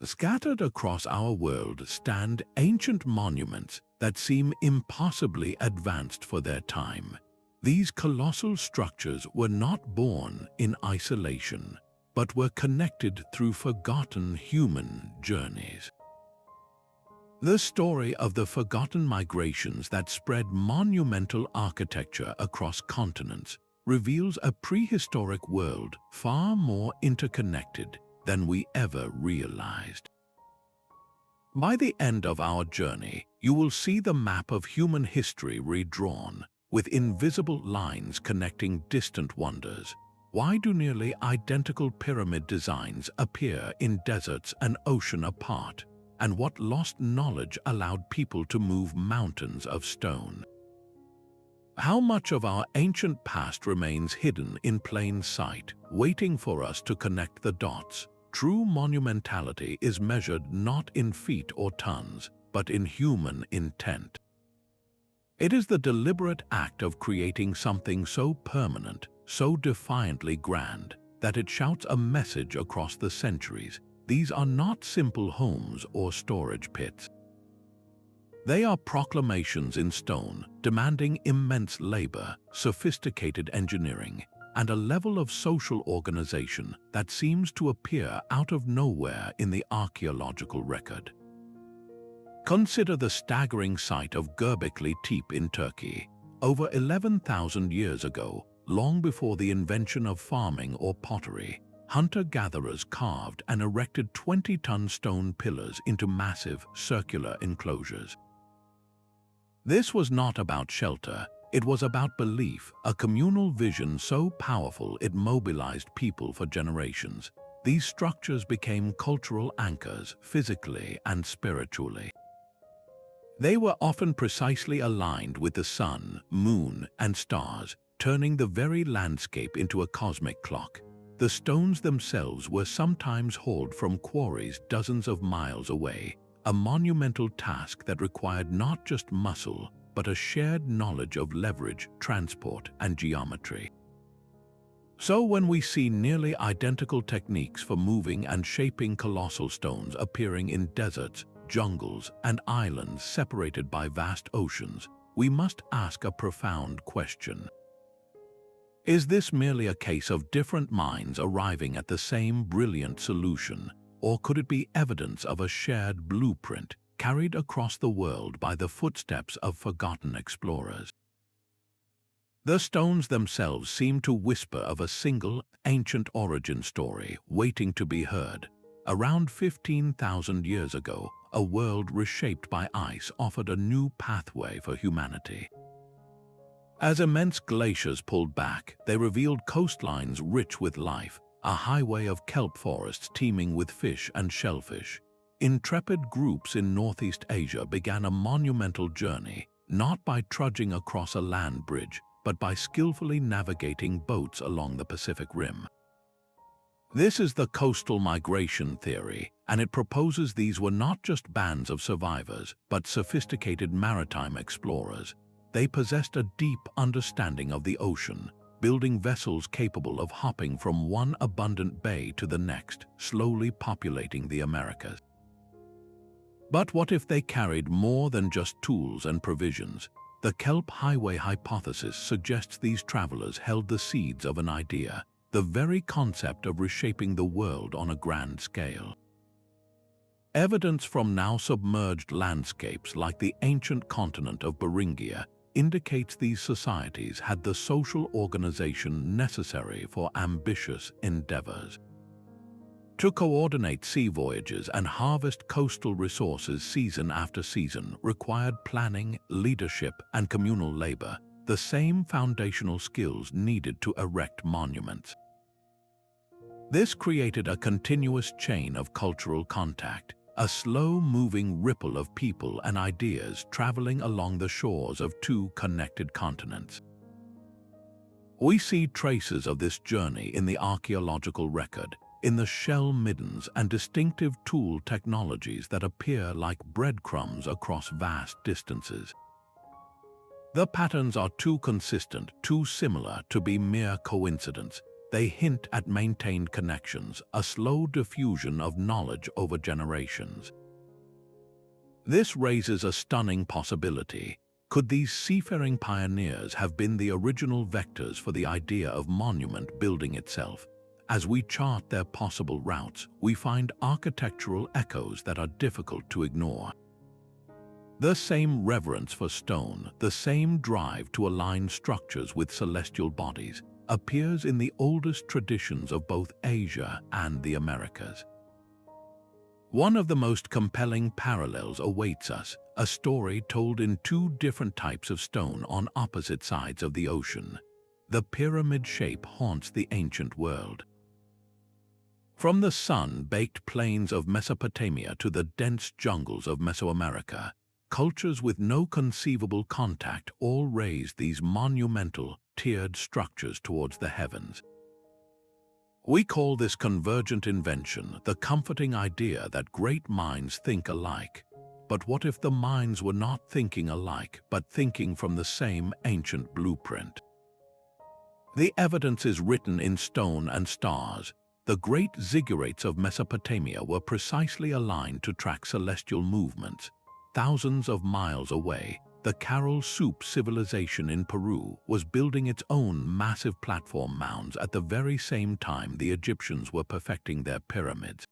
Scattered across our world stand ancient monuments that seem impossibly advanced for their time. These colossal structures were not born in isolation, but were connected through forgotten human journeys. The story of the forgotten migrations that spread monumental architecture across continents reveals a prehistoric world far more interconnected than we ever realized. By the end of our journey, you will see the map of human history redrawn, with invisible lines connecting distant wonders. Why do nearly identical pyramid designs appear in deserts an ocean apart? And what lost knowledge allowed people to move mountains of stone? How much of our ancient past remains hidden in plain sight, waiting for us to connect the dots? True monumentality is measured not in feet or tons, but in human intent. It is the deliberate act of creating something so permanent, so defiantly grand, that it shouts a message across the centuries. These are not simple homes or storage pits. They are proclamations in stone, demanding immense labor, sophisticated engineering, and a level of social organization that seems to appear out of nowhere in the archaeological record. Consider the staggering sight of Göbekli Tepe in Turkey. Over 11,000 years ago, long before the invention of farming or pottery, hunter-gatherers carved and erected 20-ton stone pillars into massive, circular enclosures. This was not about shelter. It was about belief, a communal vision so powerful it mobilized people for generations. These structures became cultural anchors, physically and spiritually. They were often precisely aligned with the sun, moon, and stars, turning the very landscape into a cosmic clock. The stones themselves were sometimes hauled from quarries dozens of miles away, a monumental task that required not just muscle, but a shared knowledge of leverage, transport, and geometry. So when we see nearly identical techniques for moving and shaping colossal stones appearing in deserts, jungles, and islands separated by vast oceans, we must ask a profound question. Is this merely a case of different minds arriving at the same brilliant solution, or could it be evidence of a shared blueprint carried across the world by the footsteps of forgotten explorers? The stones themselves seem to whisper of a single, ancient origin story waiting to be heard. Around 15,000 years ago, a world reshaped by ice offered a new pathway for humanity. As immense glaciers pulled back, they revealed coastlines rich with life, a highway of kelp forests teeming with fish and shellfish. Intrepid groups in Northeast Asia began a monumental journey, not by trudging across a land bridge, but by skillfully navigating boats along the Pacific Rim. This is the coastal migration theory, and it proposes these were not just bands of survivors, but sophisticated maritime explorers. They possessed a deep understanding of the ocean, building vessels capable of hopping from one abundant bay to the next, slowly populating the Americas. But what if they carried more than just tools and provisions? The Kelp Highway hypothesis suggests these travelers held the seeds of an idea, the very concept of reshaping the world on a grand scale. Evidence from now submerged landscapes like the ancient continent of Beringia indicates these societies had the social organization necessary for ambitious endeavors. To coordinate sea voyages and harvest coastal resources season after season required planning, leadership, and communal labor, the same foundational skills needed to erect monuments. This created a continuous chain of cultural contact, a slow-moving ripple of people and ideas traveling along the shores of two connected continents. We see traces of this journey in the archaeological record, in the shell middens and distinctive tool technologies that appear like breadcrumbs across vast distances. The patterns are too consistent, too similar to be mere coincidence. they hint at maintained connections, a slow diffusion of knowledge over generations. This raises a stunning possibility. Could these seafaring pioneers have been the original vectors for the idea of monument building itself? As we chart their possible routes, we find architectural echoes that are difficult to ignore. The same reverence for stone, the same drive to align structures with celestial bodies, appears in the oldest traditions of both Asia and the Americas. One of the most compelling parallels awaits us, a story told in two different types of stone on opposite sides of the ocean. The pyramid shape haunts the ancient world. From the sun-baked plains of Mesopotamia to the dense jungles of Mesoamerica, cultures with no conceivable contact all raised these monumental, tiered structures towards the heavens. We call this convergent invention, the comforting idea that great minds think alike. But what if the minds were not thinking alike, but thinking from the same ancient blueprint? The evidence is written in stone and stars. The great ziggurats of Mesopotamia were precisely aligned to track celestial movements. Thousands of miles away, the Caral Soup civilization in Peru was building its own massive platform mounds at the very same time the Egyptians were perfecting their pyramids.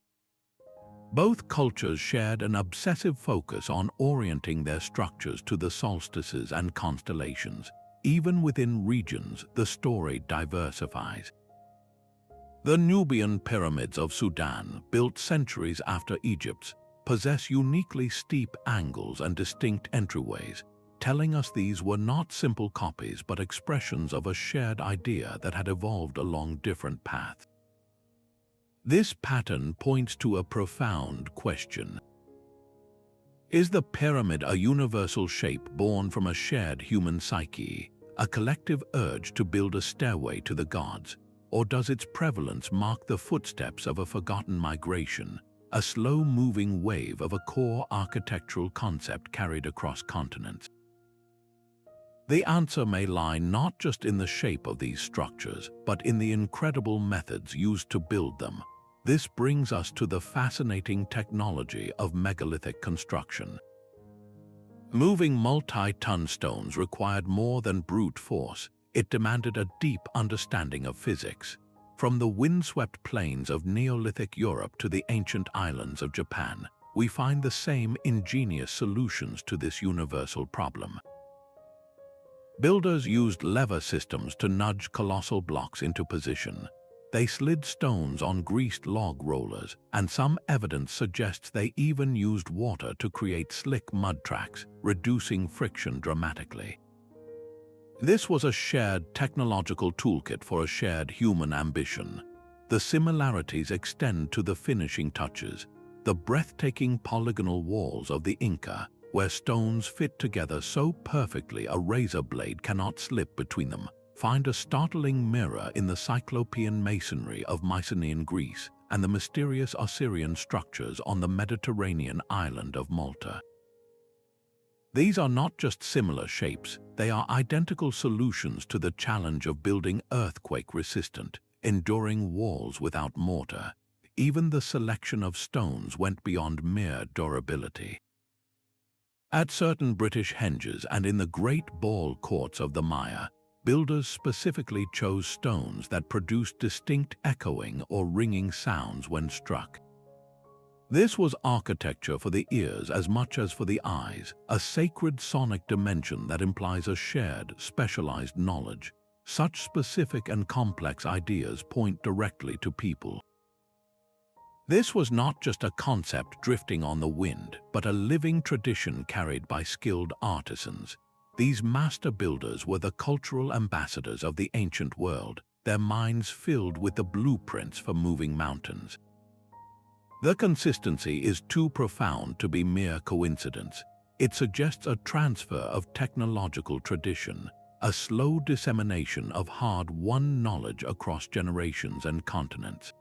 Both cultures shared an obsessive focus on orienting their structures to the solstices and constellations. Even within regions, the story diversifies. The Nubian pyramids of Sudan, built centuries after Egypt's, possess uniquely steep angles and distinct entryways, telling us these were not simple copies but expressions of a shared idea that had evolved along different paths. This pattern points to a profound question. Is the pyramid a universal shape born from a shared human psyche, a collective urge to build a stairway to the gods, or does its prevalence mark the footsteps of a forgotten migration, a slow-moving wave of a core architectural concept carried across continents? The answer may lie not just in the shape of these structures, but in the incredible methods used to build them. This brings us to the fascinating technology of megalithic construction. Moving multi-ton stones required more than brute force. It demanded a deep understanding of physics. From the windswept plains of Neolithic Europe to the ancient islands of Japan, we find the same ingenious solutions to this universal problem. Builders used lever systems to nudge colossal blocks into position. They slid stones on greased log rollers, and some evidence suggests they even used water to create slick mud tracks, reducing friction dramatically. This was a shared technological toolkit for a shared human ambition. The similarities extend to the finishing touches, the breathtaking polygonal walls of the Inca, where stones fit together so perfectly a razor blade cannot slip between them, find a startling mirror in the Cyclopean masonry of Mycenaean Greece and the mysterious Assyrian structures on the Mediterranean island of Malta. These are not just similar shapes, they are identical solutions to the challenge of building earthquake-resistant, enduring walls without mortar. Even the selection of stones went beyond mere durability. At certain British henges and in the great ball courts of the Maya, builders specifically chose stones that produced distinct echoing or ringing sounds when struck. This was architecture for the ears as much as for the eyes, a sacred sonic dimension that implies a shared, specialized knowledge. Such specific and complex ideas point directly to people. This was not just a concept drifting on the wind, but a living tradition carried by skilled artisans. These master builders were the cultural ambassadors of the ancient world, their minds filled with the blueprints for moving mountains. The consistency is too profound to be mere coincidence. It suggests a transfer of technological tradition, a slow dissemination of hard-won knowledge across generations and continents.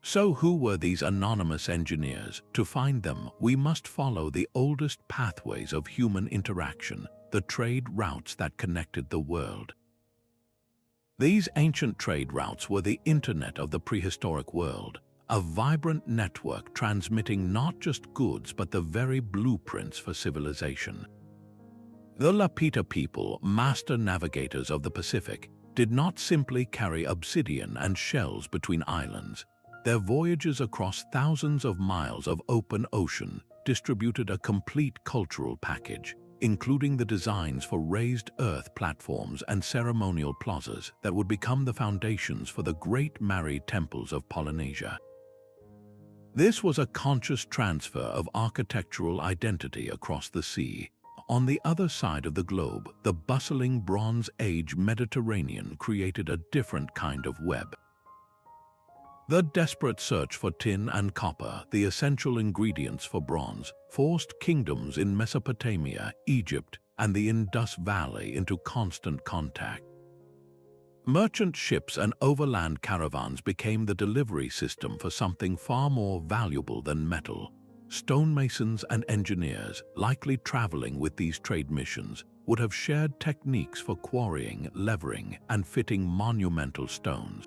So who were these anonymous engineers? To find them, we must follow the oldest pathways of human interaction, the trade routes that connected the world. These ancient trade routes were the internet of the prehistoric world, a vibrant network transmitting not just goods but the very blueprints for civilization. The Lapita people, master navigators of the Pacific, did not simply carry obsidian and shells between islands. Their voyages across thousands of miles of open ocean distributed a complete cultural package, including the designs for raised earth platforms and ceremonial plazas that would become the foundations for the great Mari temples of Polynesia. This was a conscious transfer of architectural identity across the sea. On the other side of the globe, the bustling Bronze Age Mediterranean created a different kind of web. The desperate search for tin and copper, the essential ingredients for bronze, forced kingdoms in Mesopotamia, Egypt, and the Indus Valley into constant contact. Merchant ships and overland caravans became the delivery system for something far more valuable than metal. Stonemasons and engineers, likely traveling with these trade missions, would have shared techniques for quarrying, levering, and fitting monumental stones.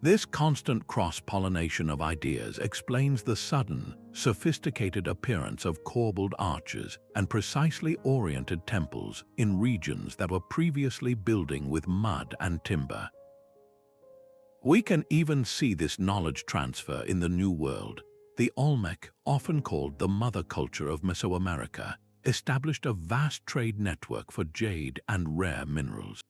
This constant cross-pollination of ideas explains the sudden, sophisticated appearance of corbelled arches and precisely oriented temples in regions that were previously building with mud and timber. We can even see this knowledge transfer in the New World. The Olmec, often called the mother culture of Mesoamerica, established a vast trade network for jade and rare minerals.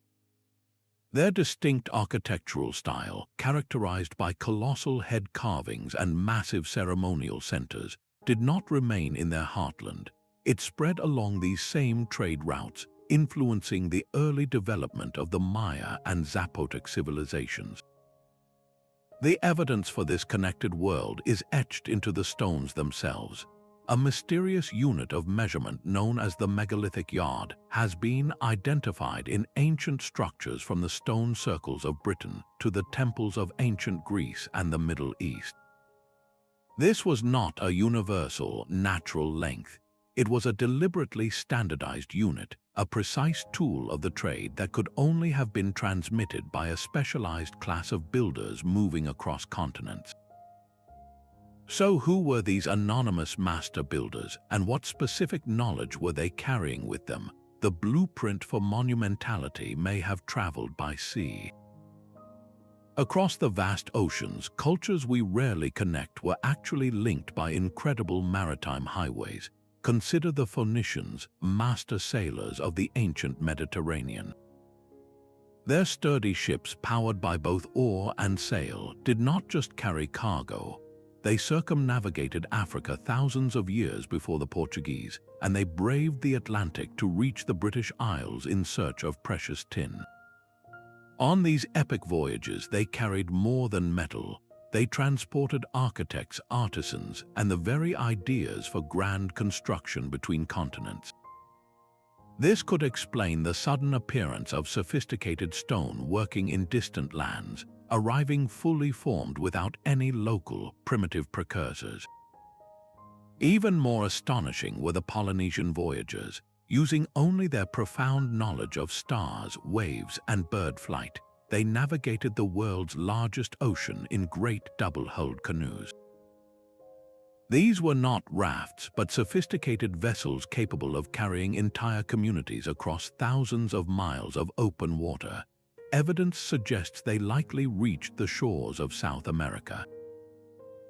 Their distinct architectural style, characterized by colossal head carvings and massive ceremonial centers, did not remain in their heartland. It spread along these same trade routes, influencing the early development of the Maya and Zapotec civilizations. The evidence for this connected world is etched into the stones themselves. A mysterious unit of measurement known as the megalithic yard has been identified in ancient structures from the stone circles of Britain to the temples of ancient Greece and the Middle East. This was not a universal, natural length. It was a deliberately standardized unit, a precise tool of the trade that could only have been transmitted by a specialized class of builders moving across continents. So who were these anonymous master builders, and what specific knowledge were they carrying with them? The blueprint for monumentality may have traveled by sea. Across the vast oceans, cultures we rarely connect were actually linked by incredible maritime highways. Consider the Phoenicians, master sailors of the ancient Mediterranean. Their sturdy ships, powered by both oar and sail, did not just carry cargo. They circumnavigated Africa thousands of years before the Portuguese, and they braved the Atlantic to reach the British Isles in search of precious tin. On these epic voyages, they carried more than metal. They transported architects, artisans, and the very ideas for grand construction between continents. This could explain the sudden appearance of sophisticated stone working in distant lands, arriving fully formed without any local, primitive precursors. Even more astonishing were the Polynesian voyagers, using only their profound knowledge of stars, waves, and bird flight. They navigated the world's largest ocean in great double-hulled canoes. These were not rafts, but sophisticated vessels capable of carrying entire communities across thousands of miles of open water. Evidence suggests they likely reached the shores of South America.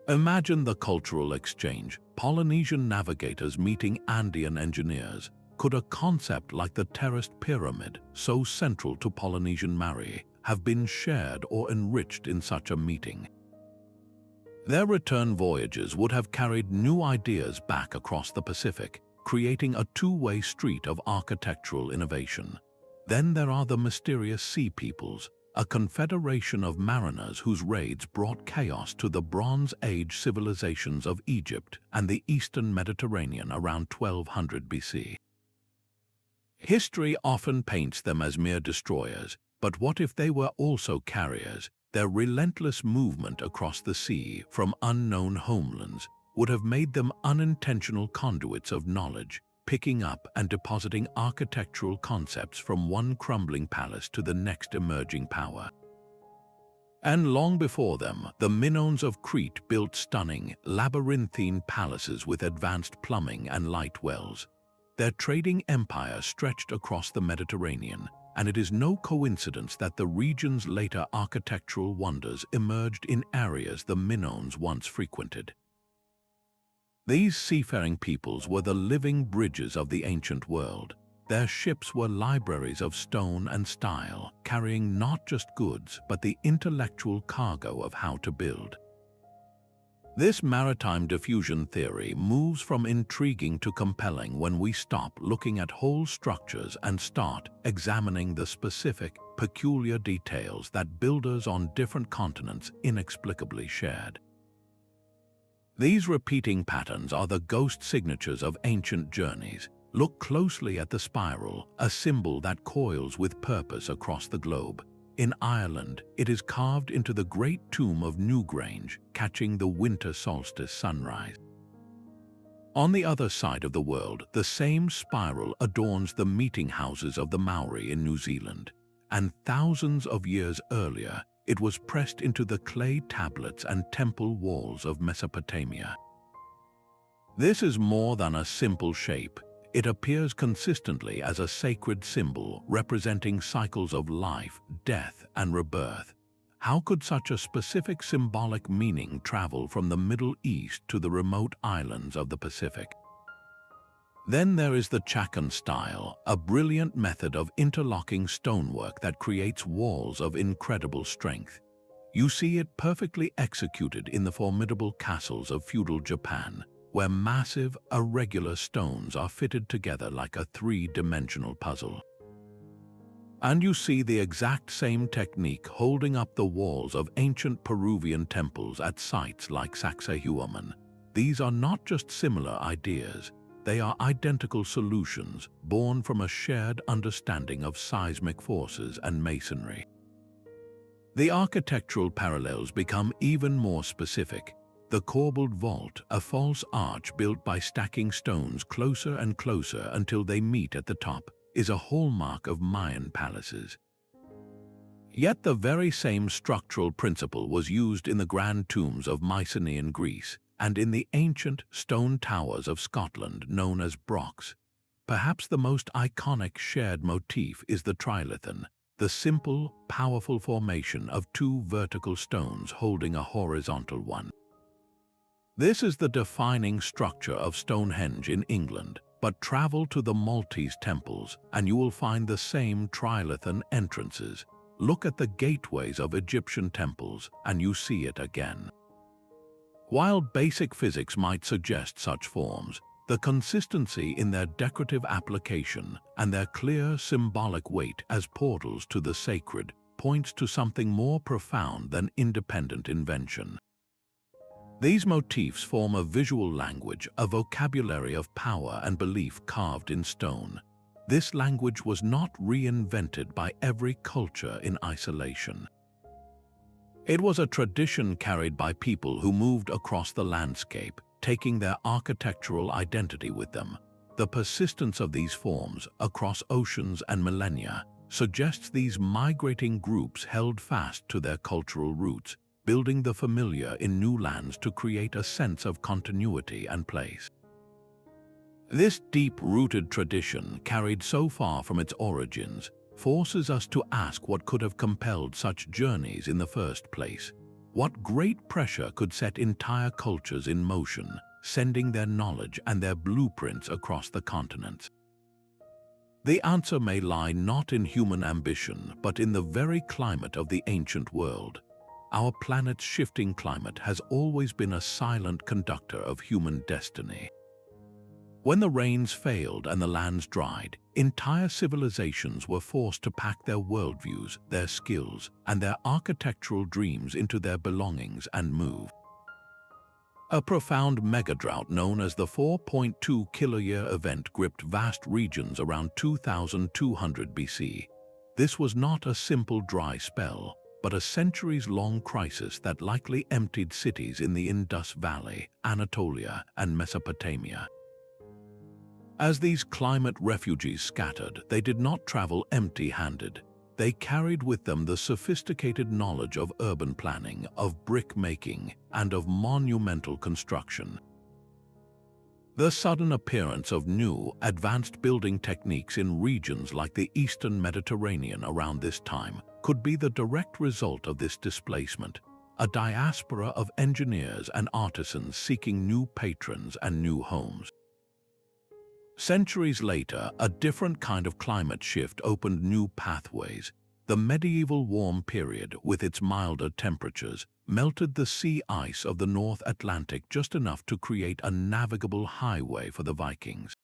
Imagine the cultural exchange: Polynesian navigators meeting Andean engineers. Could a concept like the terraced pyramid, so central to Polynesian Mari, have been shared or enriched in such a meeting? Their return voyages would have carried new ideas back across the Pacific, creating a two-way street of architectural innovation. Then there are the mysterious Sea Peoples, a confederation of mariners whose raids brought chaos to the Bronze Age civilizations of Egypt and the Eastern Mediterranean around 1200 BC. History often paints them as mere destroyers, but what if they were also carriers? Their relentless movement across the sea from unknown homelands would have made them unintentional conduits of knowledge, picking up and depositing architectural concepts from one crumbling palace to the next emerging power. And long before them, the Minoans of Crete built stunning, labyrinthine palaces with advanced plumbing and light wells. Their trading empire stretched across the Mediterranean, and it is no coincidence that the region's later architectural wonders emerged in areas the Minoans once frequented. These seafaring peoples were the living bridges of the ancient world. Their ships were libraries of stone and style, carrying not just goods, but the intellectual cargo of how to build. This maritime diffusion theory moves from intriguing to compelling when we stop looking at whole structures and start examining the specific, peculiar details that builders on different continents inexplicably shared. These repeating patterns are the ghost signatures of ancient journeys. Look closely at the spiral, a symbol that coils with purpose across the globe. In Ireland, it is carved into the great tomb of Newgrange, catching the winter solstice sunrise. On the other side of the world, the same spiral adorns the meeting houses of the Maori in New Zealand. And thousands of years earlier, it was pressed into the clay tablets and temple walls of Mesopotamia. This is more than a simple shape. It appears consistently as a sacred symbol representing cycles of life, death, and rebirth. How could such a specific symbolic meaning travel from the Middle East to the remote islands of the Pacific? Then there is the Chakan style, a brilliant method of interlocking stonework that creates walls of incredible strength. You see it perfectly executed in the formidable castles of feudal Japan, where massive, irregular stones are fitted together like a three-dimensional puzzle. And you see the exact same technique holding up the walls of ancient Peruvian temples at sites like Sacsayhuaman. These are not just similar ideas, they are identical solutions born from a shared understanding of seismic forces and masonry. The architectural parallels become even more specific. The corbelled vault, a false arch built by stacking stones closer and closer until they meet at the top, is a hallmark of Mayan palaces. Yet the very same structural principle was used in the grand tombs of Mycenaean Greece and in the ancient stone towers of Scotland known as brocks. Perhaps the most iconic shared motif is the Trilithon, the simple, powerful formation of two vertical stones holding a horizontal one. This is the defining structure of Stonehenge in England, but travel to the Maltese temples and you will find the same trilithon entrances. Look at the gateways of Egyptian temples and you see it again. While basic physics might suggest such forms, the consistency in their decorative application and their clear symbolic weight as portals to the sacred points to something more profound than independent invention. These motifs form a visual language, a vocabulary of power and belief carved in stone. This language was not reinvented by every culture in isolation. It was a tradition carried by people who moved across the landscape, taking their architectural identity with them. The persistence of these forms across oceans and millennia suggests these migrating groups held fast to their cultural roots, building the familiar in new lands to create a sense of continuity and place. This deep-rooted tradition, carried so far from its origins, forces us to ask what could have compelled such journeys in the first place. What great pressure could set entire cultures in motion, sending their knowledge and their blueprints across the continents? The answer may lie not in human ambition, but in the very climate of the ancient world. Our planet's shifting climate has always been a silent conductor of human destiny. When the rains failed and the lands dried, entire civilizations were forced to pack their worldviews, their skills, and their architectural dreams into their belongings and move. A profound megadrought known as the 4.2 kiloyear event gripped vast regions around 2200 BC. This was not a simple dry spell, but a centuries-long crisis that likely emptied cities in the Indus Valley, Anatolia, and Mesopotamia. As these climate refugees scattered, they did not travel empty-handed. They carried with them the sophisticated knowledge of urban planning, of brick-making, and of monumental construction. The sudden appearance of new, advanced building techniques in regions like the Eastern Mediterranean around this time could be the direct result of this displacement, a diaspora of engineers and artisans seeking new patrons and new homes. Centuries later, a different kind of climate shift opened new pathways. The medieval warm period, with its milder temperatures, melted the sea ice of the North Atlantic just enough to create a navigable highway for the Vikings.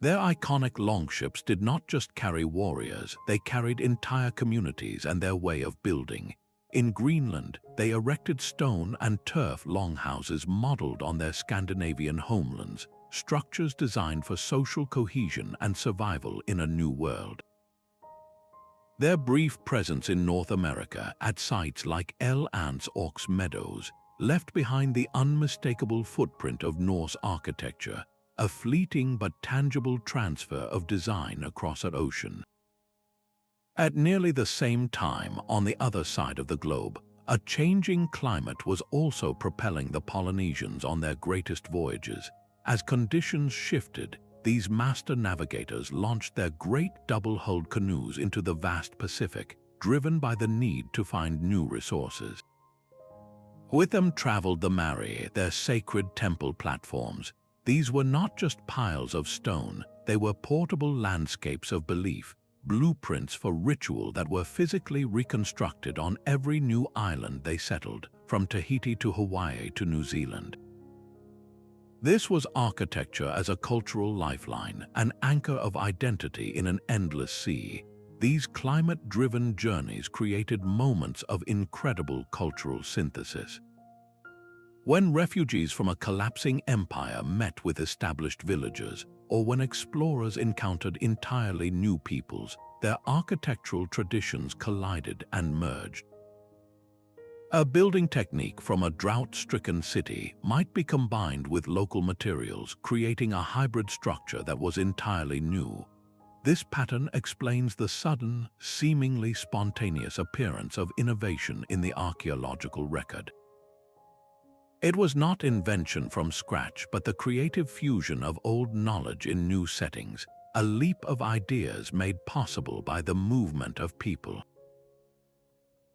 Their iconic longships did not just carry warriors, they carried entire communities and their way of building. In Greenland, they erected stone and turf longhouses modeled on their Scandinavian homelands, structures designed for social cohesion and survival in a new world. Their brief presence in North America at sites like El Anse aux Meadows left behind the unmistakable footprint of Norse architecture, a fleeting but tangible transfer of design across an ocean. At nearly the same time, on the other side of the globe, a changing climate was also propelling the Polynesians on their greatest voyages. As conditions shifted, these master navigators launched their great double-hulled canoes into the vast Pacific, driven by the need to find new resources. With them traveled the Mari, their sacred temple platforms. These were not just piles of stone, they were portable landscapes of belief, blueprints for ritual that were physically reconstructed on every new island they settled, from Tahiti to Hawaii to New Zealand. This was architecture as a cultural lifeline, an anchor of identity in an endless sea. These climate-driven journeys created moments of incredible cultural synthesis. When refugees from a collapsing empire met with established villagers, or when explorers encountered entirely new peoples, their architectural traditions collided and merged. A building technique from a drought-stricken city might be combined with local materials, creating a hybrid structure that was entirely new. This pattern explains the sudden, seemingly spontaneous appearance of innovation in the archaeological record. It was not invention from scratch, but the creative fusion of old knowledge in new settings, a leap of ideas made possible by the movement of people.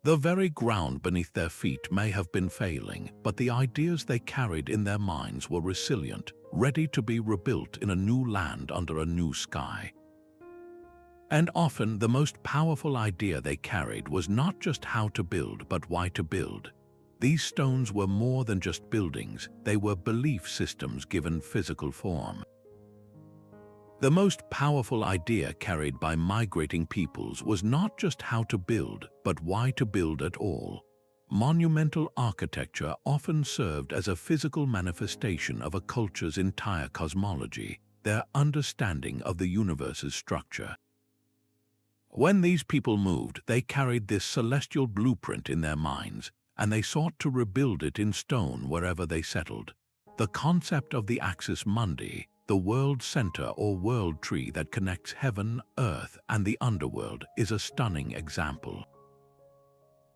The very ground beneath their feet may have been failing, but the ideas they carried in their minds were resilient, ready to be rebuilt in a new land under a new sky. And often the most powerful idea they carried was not just how to build, but why to build. These stones were more than just buildings, they were belief systems given physical form. The most powerful idea carried by migrating peoples was not just how to build, but why to build at all. Monumental architecture often served as a physical manifestation of a culture's entire cosmology, their understanding of the universe's structure. When these people moved, they carried this celestial blueprint in their minds, and they sought to rebuild it in stone wherever they settled. The concept of the axis mundi, the world center or world tree that connects heaven, earth, and the underworld, is a stunning example.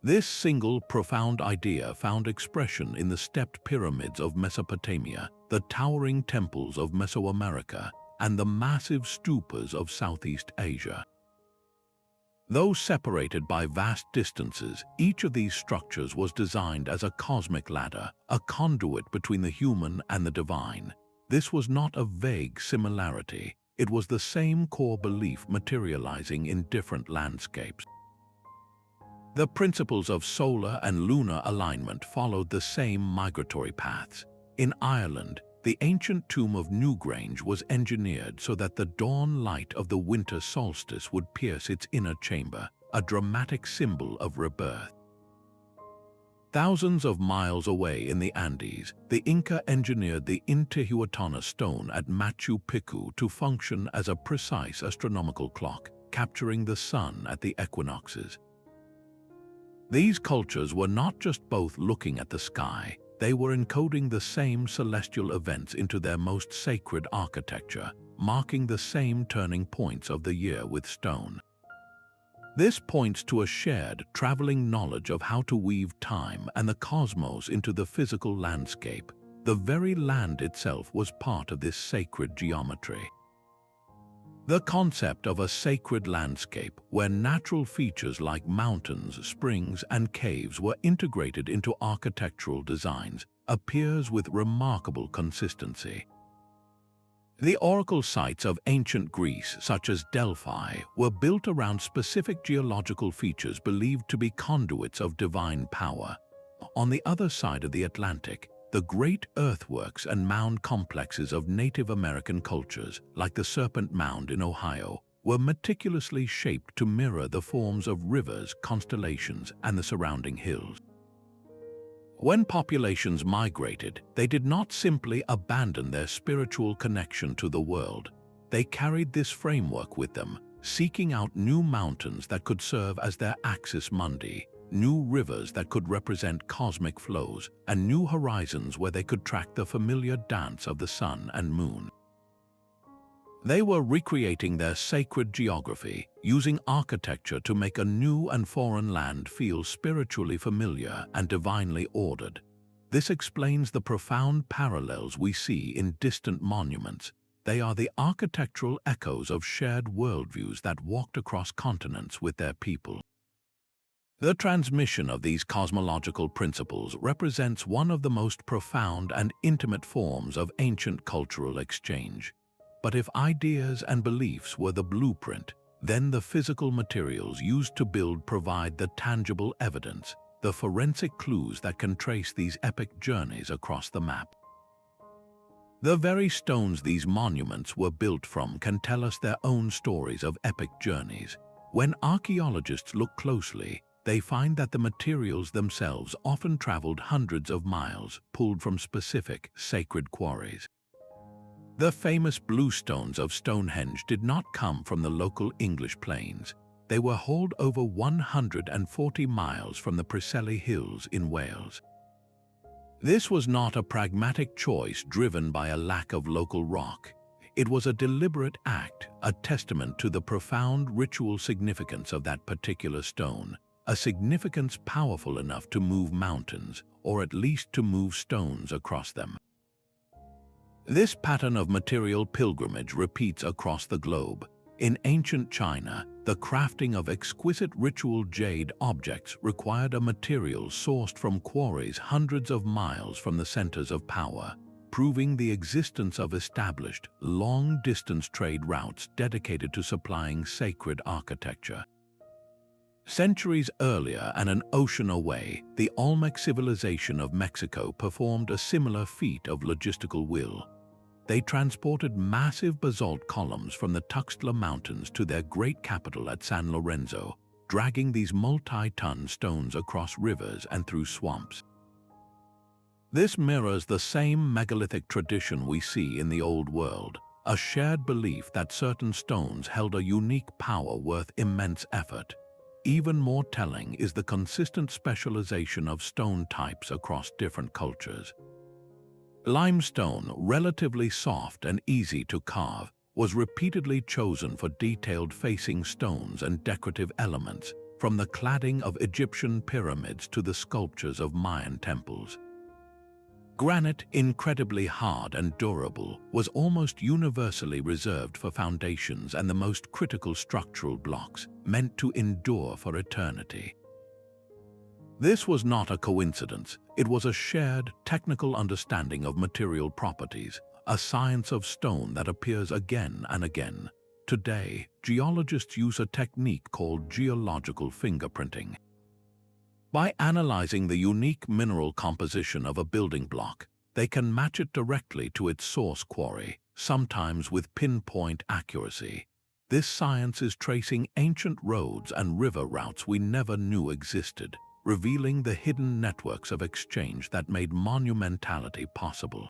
This single profound idea found expression in the stepped pyramids of Mesopotamia, the towering temples of Mesoamerica, and the massive stupas of Southeast Asia. Though separated by vast distances, each of these structures was designed as a cosmic ladder, a conduit between the human and the divine. This was not a vague similarity, it was the same core belief materializing in different landscapes. The principles of solar and lunar alignment followed the same migratory paths. In Ireland, the ancient tomb of Newgrange was engineered so that the dawn light of the winter solstice would pierce its inner chamber, a dramatic symbol of rebirth. Thousands of miles away in the Andes, the Inca engineered the Intihuatana stone at Machu Picchu to function as a precise astronomical clock, capturing the sun at the equinoxes. These cultures were not just both looking at the sky, They were encoding the same celestial events into their most sacred architecture, marking the same turning points of the year with stone. This points to a shared, traveling knowledge of how to weave time and the cosmos into the physical landscape. The very land itself was part of this sacred geometry. The concept of a sacred landscape, where natural features like mountains, springs, and caves were integrated into architectural designs, appears with remarkable consistency. The oracle sites of ancient Greece, such as Delphi, were built around specific geological features believed to be conduits of divine power. On the other side of the Atlantic, the great earthworks and mound complexes of Native American cultures, like the Serpent Mound in Ohio, were meticulously shaped to mirror the forms of rivers, constellations, and the surrounding hills. When populations migrated, they did not simply abandon their spiritual connection to the world. They carried this framework with them, seeking out new mountains that could serve as their axis mundi, new rivers that could represent cosmic flows, and new horizons where they could track the familiar dance of the sun and moon. They were recreating their sacred geography, using architecture to make a new and foreign land feel spiritually familiar and divinely ordered. This explains the profound parallels we see in distant monuments. They are the architectural echoes of shared worldviews that walked across continents with their people. The transmission of these cosmological principles represents one of the most profound and intimate forms of ancient cultural exchange. But if ideas and beliefs were the blueprint, then the physical materials used to build provide the tangible evidence, the forensic clues that can trace these epic journeys across the map. The very stones these monuments were built from can tell us their own stories of epic journeys. When archaeologists look closely, they find that the materials themselves often traveled hundreds of miles, pulled from specific, sacred quarries. The famous blue stones of Stonehenge did not come from the local English plains. They were hauled over 140 miles from the Preseli Hills in Wales. This was not a pragmatic choice driven by a lack of local rock. It was a deliberate act, a testament to the profound ritual significance of that particular stone, a significance powerful enough to move mountains, or at least to move stones across them. This pattern of material pilgrimage repeats across the globe. In ancient China, the crafting of exquisite ritual jade objects required a material sourced from quarries hundreds of miles from the centers of power, proving the existence of established, long-distance trade routes dedicated to supplying sacred architecture. Centuries earlier and an ocean away, the Olmec civilization of Mexico performed a similar feat of logistical will. They transported massive basalt columns from the Tuxtla Mountains to their great capital at San Lorenzo, dragging these multi-ton stones across rivers and through swamps. This mirrors the same megalithic tradition we see in the Old World, a shared belief that certain stones held a unique power worth immense effort. Even more telling is the consistent specialization of stone types across different cultures. Limestone, relatively soft and easy to carve, was repeatedly chosen for detailed facing stones and decorative elements, from the cladding of Egyptian pyramids to the sculptures of Mayan temples. Granite, incredibly hard and durable, was almost universally reserved for foundations and the most critical structural blocks, meant to endure for eternity. This was not a coincidence. It was a shared, technical understanding of material properties, a science of stone that appears again and again. Today, geologists use a technique called geological fingerprinting. By analyzing the unique mineral composition of a building block, they can match it directly to its source quarry, sometimes with pinpoint accuracy. This science is tracing ancient roads and river routes we never knew existed, revealing the hidden networks of exchange that made monumentality possible.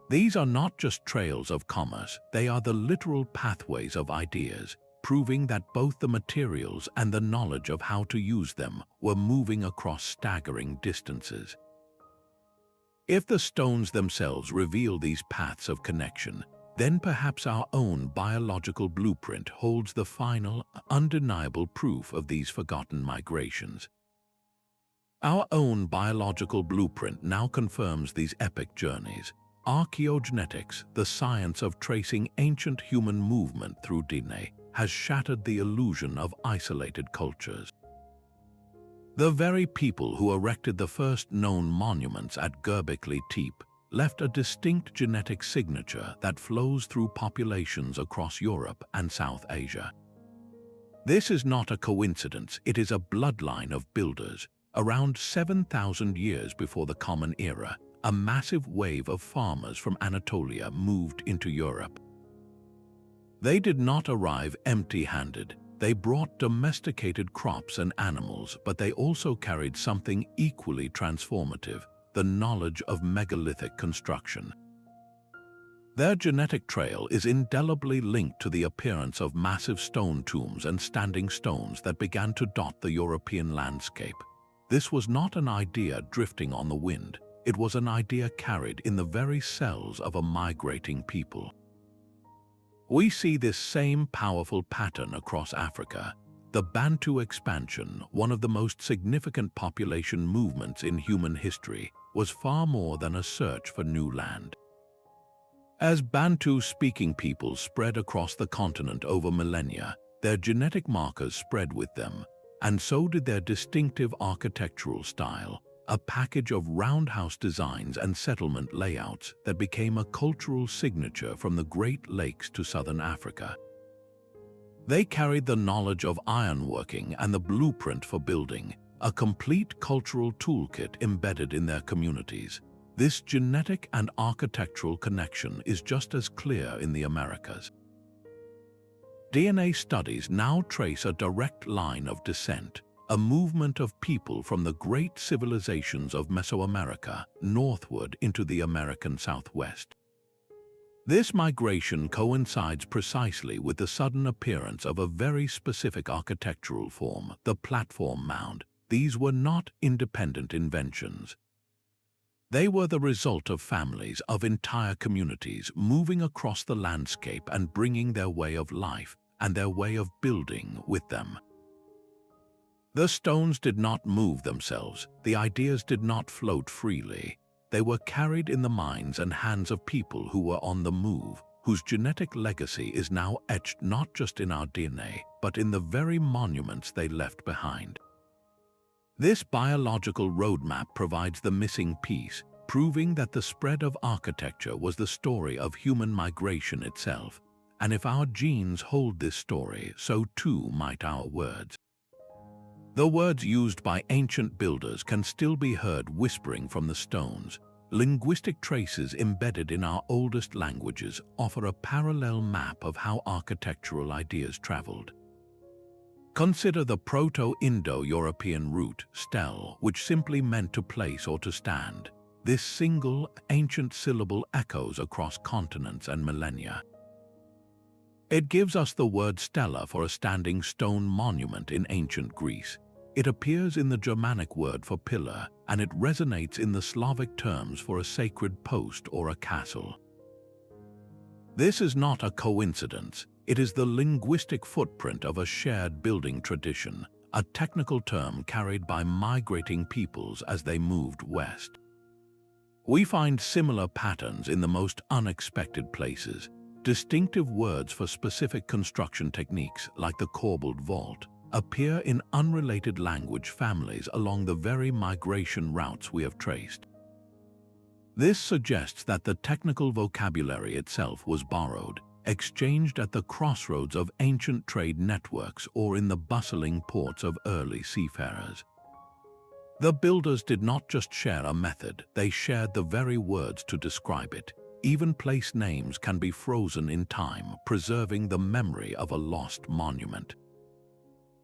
These are not just trails of commerce, they are the literal pathways of ideas, proving that both the materials and the knowledge of how to use them were moving across staggering distances. If the stones themselves reveal these paths of connection, then perhaps our own biological blueprint holds the final, undeniable proof of these forgotten migrations. Our own biological blueprint now confirms these epic journeys. Archaeogenetics, the science of tracing ancient human movement through DNA, has shattered the illusion of isolated cultures. The very people who erected the first known monuments at Göbekli Tepe left a distinct genetic signature that flows through populations across Europe and South Asia. This is not a coincidence, it is a bloodline of builders. Around 7,000 years before the Common Era, a massive wave of farmers from Anatolia moved into Europe. They did not arrive empty-handed. They brought domesticated crops and animals, but they also carried something equally transformative: the knowledge of megalithic construction. Their genetic trail is indelibly linked to the appearance of massive stone tombs and standing stones that began to dot the European landscape. This was not an idea drifting on the wind. It was an idea carried in the very cells of a migrating people. We see this same powerful pattern across Africa. The Bantu expansion, one of the most significant population movements in human history, was far more than a search for new land. As Bantu-speaking peoples spread across the continent over millennia, their genetic markers spread with them, and so did their distinctive architectural style, a package of roundhouse designs and settlement layouts that became a cultural signature from the Great Lakes to southern Africa. They carried the knowledge of ironworking and the blueprint for building, a complete cultural toolkit embedded in their communities. This genetic and architectural connection is just as clear in the Americas. DNA studies now trace a direct line of descent, a movement of people from the great civilizations of Mesoamerica northward into the American Southwest. This migration coincides precisely with the sudden appearance of a very specific architectural form, the platform mound. These were not independent inventions. They were the result of families, of entire communities, moving across the landscape and bringing their way of life and their way of building with them. The stones did not move themselves. The ideas did not float freely. They were carried in the minds and hands of people who were on the move, whose genetic legacy is now etched not just in our DNA, but in the very monuments they left behind. This biological roadmap provides the missing piece, proving that the spread of architecture was the story of human migration itself. And if our genes hold this story, so too might our words. The words used by ancient builders can still be heard whispering from the stones. Linguistic traces embedded in our oldest languages offer a parallel map of how architectural ideas traveled. Consider the Proto-Indo-European root, stel, which simply meant to place or to stand. This single, ancient syllable echoes across continents and millennia. It gives us the word stela for a standing stone monument in ancient Greece. It appears in the Germanic word for pillar, and it resonates in the Slavic terms for a sacred post or a castle. This is not a coincidence. It is the linguistic footprint of a shared building tradition, a technical term carried by migrating peoples as they moved west. We find similar patterns in the most unexpected places. Distinctive words for specific construction techniques, like the corbelled vault, appear in unrelated language families along the very migration routes we have traced. This suggests that the technical vocabulary itself was borrowed, exchanged at the crossroads of ancient trade networks or in the bustling ports of early seafarers. The builders did not just share a method, they shared the very words to describe it. Even place names can be frozen in time, preserving the memory of a lost monument.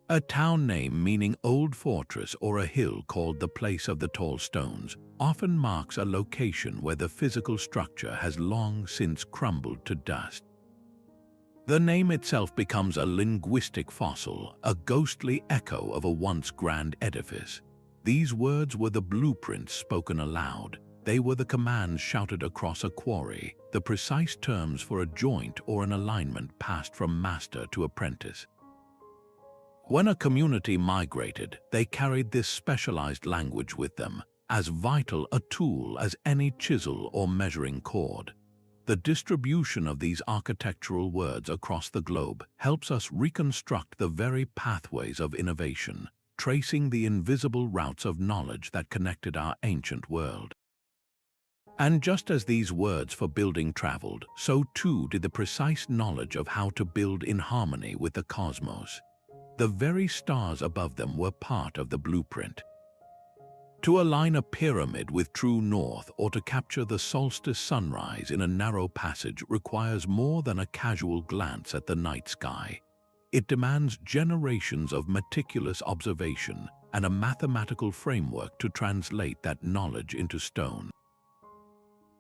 A town name meaning old fortress or a hill called the place of the tall stones often marks a location where the physical structure has long since crumbled to dust. The name itself becomes a linguistic fossil, a ghostly echo of a once grand edifice. These words were the blueprints spoken aloud. They were the commands shouted across a quarry, the precise terms for a joint or an alignment passed from master to apprentice. When a community migrated, they carried this specialized language with them, as vital a tool as any chisel or measuring cord. The distribution of these architectural words across the globe helps us reconstruct the very pathways of innovation, tracing the invisible routes of knowledge that connected our ancient world. And just as these words for building traveled, so too did the precise knowledge of how to build in harmony with the cosmos. The very stars above them were part of the blueprint. To align a pyramid with true north or to capture the solstice sunrise in a narrow passage requires more than a casual glance at the night sky. It demands generations of meticulous observation and a mathematical framework to translate that knowledge into stone.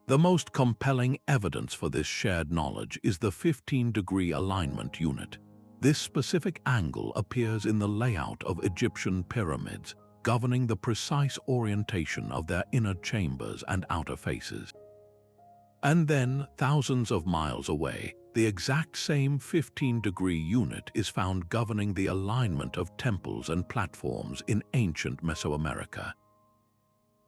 The most compelling evidence for this shared knowledge is the 15-degree alignment unit. This specific angle appears in the layout of Egyptian pyramids, governing the precise orientation of their inner chambers and outer faces. And then, thousands of miles away, the exact same 15-degree unit is found governing the alignment of temples and platforms in ancient Mesoamerica.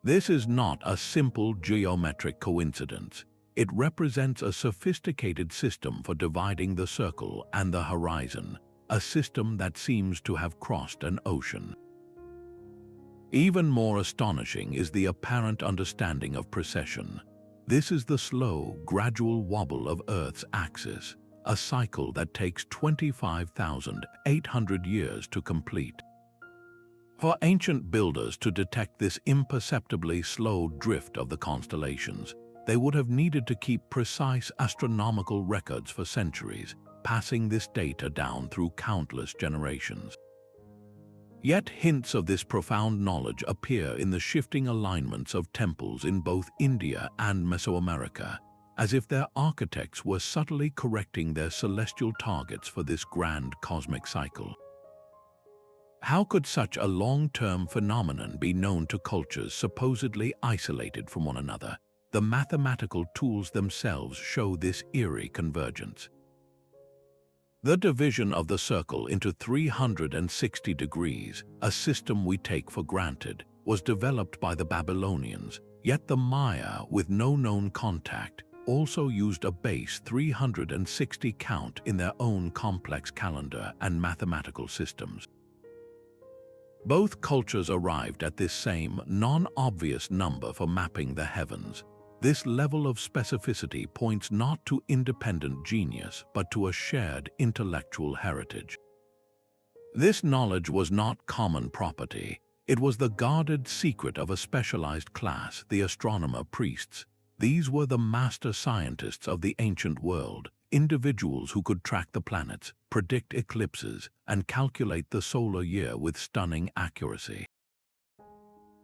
This is not a simple geometric coincidence. It represents a sophisticated system for dividing the circle and the horizon, a system that seems to have crossed an ocean. Even more astonishing is the apparent understanding of precession. This is the slow, gradual wobble of Earth's axis, a cycle that takes 25,800 years to complete. For ancient builders to detect this imperceptibly slow drift of the constellations, they would have needed to keep precise astronomical records for centuries, passing this data down through countless generations. Yet hints of this profound knowledge appear in the shifting alignments of temples in both India and Mesoamerica, as if their architects were subtly correcting their celestial targets for this grand cosmic cycle. How could such a long-term phenomenon be known to cultures supposedly isolated from one another? The mathematical tools themselves show this eerie convergence. The division of the circle into 360 degrees, a system we take for granted, was developed by the Babylonians, yet the Maya, with no known contact, also used a base 360 count in their own complex calendar and mathematical systems. Both cultures arrived at this same, non-obvious number for mapping the heavens. This level of specificity points not to independent genius, but to a shared intellectual heritage. This knowledge was not common property. It was the guarded secret of a specialized class, the astronomer priests. These were the master scientists of the ancient world, individuals who could track the planets, predict eclipses, and calculate the solar year with stunning accuracy.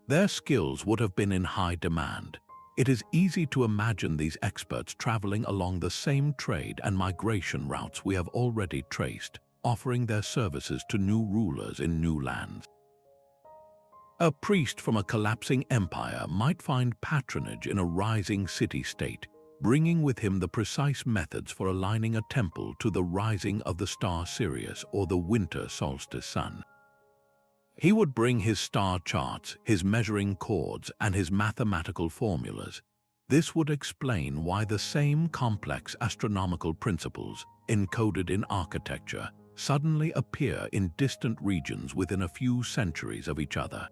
Their skills would have been in high demand. It is easy to imagine these experts traveling along the same trade and migration routes we have already traced, offering their services to new rulers in new lands. A priest from a collapsing empire might find patronage in a rising city-state, bringing with him the precise methods for aligning a temple to the rising of the star Sirius or the winter solstice sun. He would bring his star charts, his measuring cords, and his mathematical formulas. This would explain why the same complex astronomical principles, encoded in architecture, suddenly appear in distant regions within a few centuries of each other.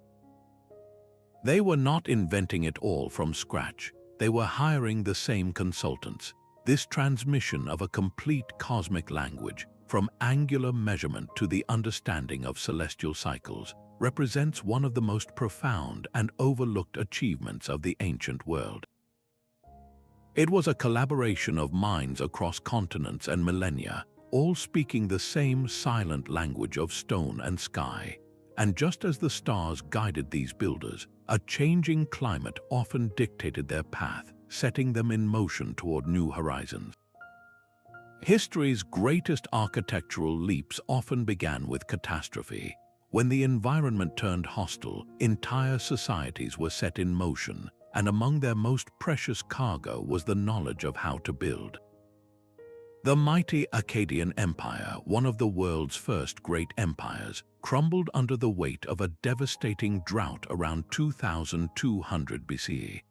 They were not inventing it all from scratch. They were hiring the same consultants. This transmission of a complete cosmic language, from angular measurement to the understanding of celestial cycles, represents one of the most profound and overlooked achievements of the ancient world. It was a collaboration of minds across continents and millennia, all speaking the same silent language of stone and sky. And just as the stars guided these builders, a changing climate often dictated their path, setting them in motion toward new horizons. History's greatest architectural leaps often began with catastrophe. When the environment turned hostile, entire societies were set in motion, and among their most precious cargo was the knowledge of how to build. The mighty Akkadian Empire, one of the world's first great empires, crumbled under the weight of a devastating drought around 2200 BCE.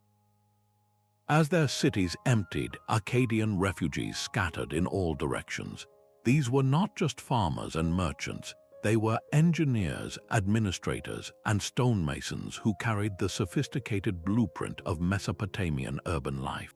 As their cities emptied, Akkadian refugees scattered in all directions. These were not just farmers and merchants, they were engineers, administrators, and stonemasons who carried the sophisticated blueprint of Mesopotamian urban life.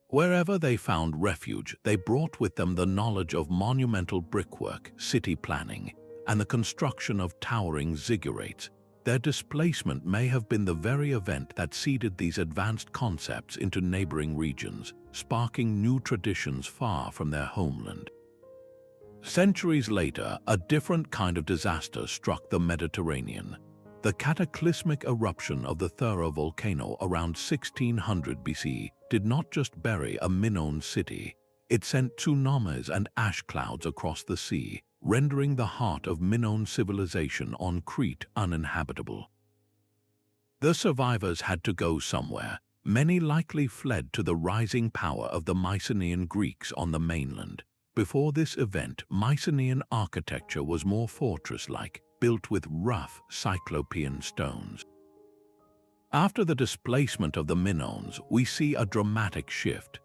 Wherever they found refuge, they brought with them the knowledge of monumental brickwork, city planning, and the construction of towering ziggurats. Their displacement may have been the very event that seeded these advanced concepts into neighboring regions, sparking new traditions far from their homeland. Centuries later, a different kind of disaster struck the Mediterranean. The cataclysmic eruption of the Thera volcano around 1600 BC did not just bury a Minoan city, it sent tsunamis and ash clouds across the sea, rendering the heart of Minoan civilization on Crete uninhabitable. The survivors had to go somewhere. Many likely fled to the rising power of the Mycenaean Greeks on the mainland. Before this event, Mycenaean architecture was more fortress-like, built with rough Cyclopean stones. After the displacement of the Minoans, we see a dramatic shift.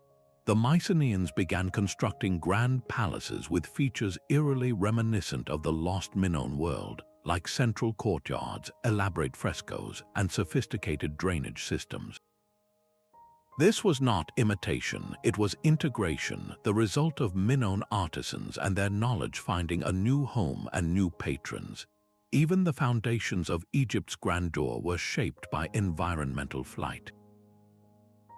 The Mycenaeans began constructing grand palaces with features eerily reminiscent of the lost Minoan world, like central courtyards, elaborate frescoes, and sophisticated drainage systems. This was not imitation, it was integration, the result of Minoan artisans and their knowledge finding a new home and new patrons. Even the foundations of Egypt's grandeur were shaped by environmental flight.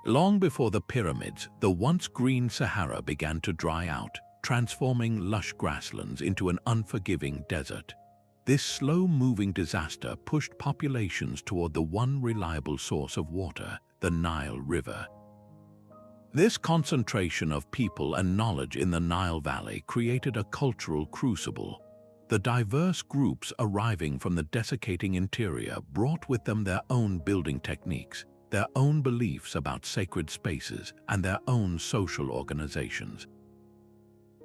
Long before the pyramids, the once green Sahara began to dry out, transforming lush grasslands into an unforgiving desert. This slow-moving disaster pushed populations toward the one reliable source of water, the Nile River. This concentration of people and knowledge in the Nile Valley created a cultural crucible. The diverse groups arriving from the desiccating interior brought with them their own building techniques, their own beliefs about sacred spaces, and their own social organizations.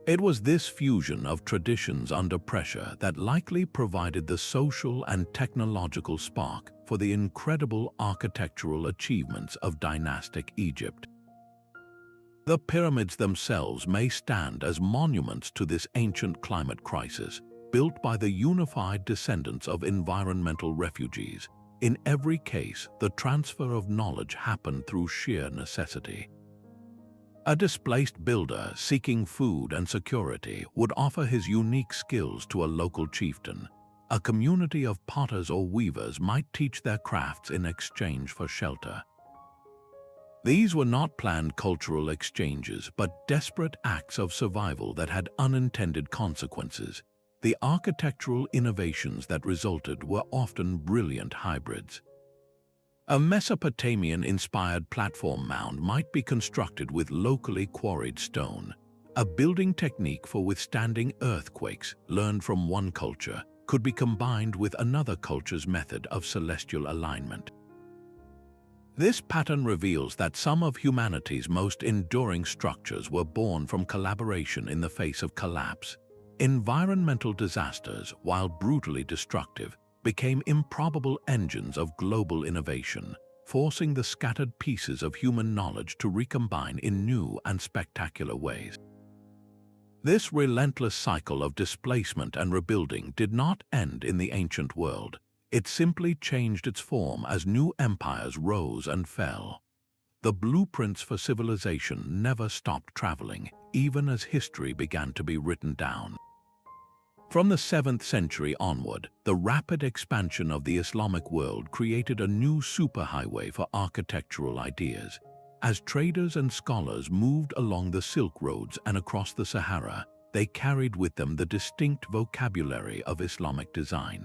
It was this fusion of traditions under pressure that likely provided the social and technological spark for the incredible architectural achievements of dynastic Egypt. The pyramids themselves may stand as monuments to this ancient climate crisis, built by the unified descendants of environmental refugees. In every case, the transfer of knowledge happened through sheer necessity. A displaced builder seeking food and security would offer his unique skills to a local chieftain. A community of potters or weavers might teach their crafts in exchange for shelter. These were not planned cultural exchanges, but desperate acts of survival that had unintended consequences. The architectural innovations that resulted were often brilliant hybrids. A Mesopotamian-inspired platform mound might be constructed with locally quarried stone. A building technique for withstanding earthquakes, learned from one culture, could be combined with another culture's method of celestial alignment. This pattern reveals that some of humanity's most enduring structures were born from collaboration in the face of collapse. Environmental disasters, while brutally destructive, became improbable engines of global innovation, forcing the scattered pieces of human knowledge to recombine in new and spectacular ways. This relentless cycle of displacement and rebuilding did not end in the ancient world. It simply changed its form as new empires rose and fell. The blueprints for civilization never stopped traveling, even as history began to be written down. From the 7th century onward, the rapid expansion of the Islamic world created a new superhighway for architectural ideas. As traders and scholars moved along the Silk Roads and across the Sahara, they carried with them the distinct vocabulary of Islamic design.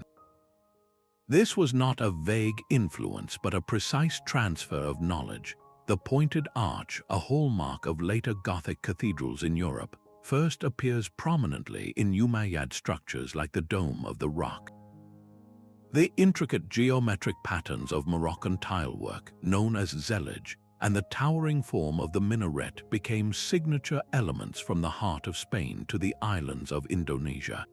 This was not a vague influence, but a precise transfer of knowledge. The pointed arch, a hallmark of later Gothic cathedrals in Europe, first appears prominently in Umayyad structures like the Dome of the Rock. The intricate geometric patterns of Moroccan tilework, known as zellage, and the towering form of the minaret became signature elements from the heart of Spain to the islands of Indonesia.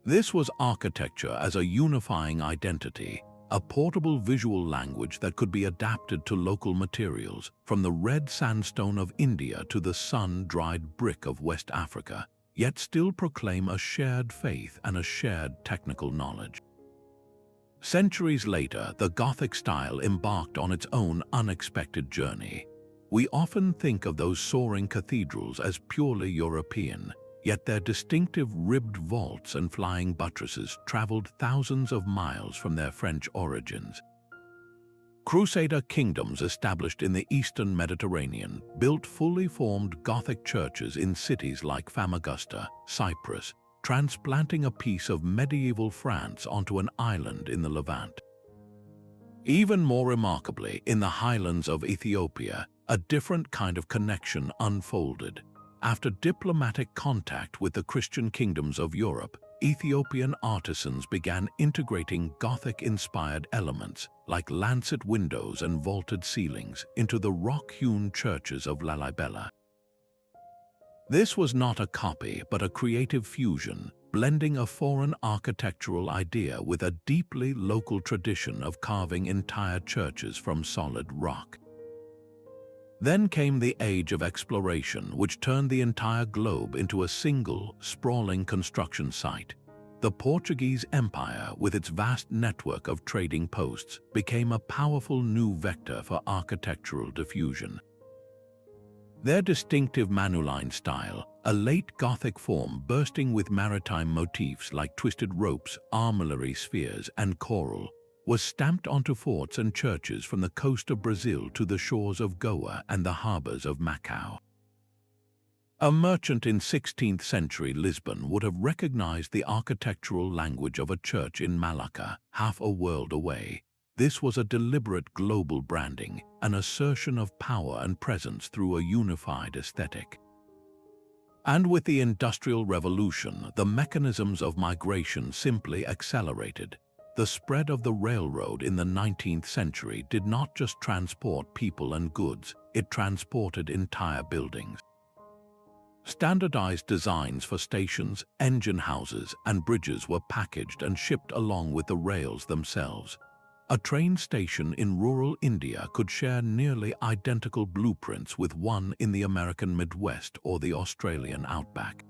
This was architecture as a unifying identity, a portable visual language that could be adapted to local materials, from the red sandstone of India to the sun-dried brick of West Africa, yet still proclaim a shared faith and a shared technical knowledge. Centuries later, the Gothic style embarked on its own unexpected journey. We often think of those soaring cathedrals as purely European, yet their distinctive ribbed vaults and flying buttresses traveled thousands of miles from their French origins. Crusader kingdoms established in the eastern Mediterranean built fully formed Gothic churches in cities like Famagusta, Cyprus, transplanting a piece of medieval France onto an island in the Levant. Even more remarkably, in the highlands of Ethiopia, a different kind of connection unfolded. After diplomatic contact with the Christian kingdoms of Europe, Ethiopian artisans began integrating Gothic-inspired elements like lancet windows and vaulted ceilings into the rock-hewn churches of Lalibela. This was not a copy, but a creative fusion, blending a foreign architectural idea with a deeply local tradition of carving entire churches from solid rock. Then came the Age of Exploration, which turned the entire globe into a single, sprawling construction site. The Portuguese Empire, with its vast network of trading posts, became a powerful new vector for architectural diffusion. Their distinctive Manuline style, a late Gothic form bursting with maritime motifs like twisted ropes, armillary spheres, and coral, was stamped onto forts and churches from the coast of Brazil to the shores of Goa and the harbors of Macau. A merchant in 16th century Lisbon would have recognized the architectural language of a church in Malacca, half a world away. This was a deliberate global branding, an assertion of power and presence through a unified aesthetic. And with the Industrial Revolution, the mechanisms of migration simply accelerated. The spread of the railroad in the 19th century did not just transport people and goods, it transported entire buildings. Standardized designs for stations, engine houses, and bridges were packaged and shipped along with the rails themselves. A train station in rural India could share nearly identical blueprints with one in the American Midwest or the Australian outback.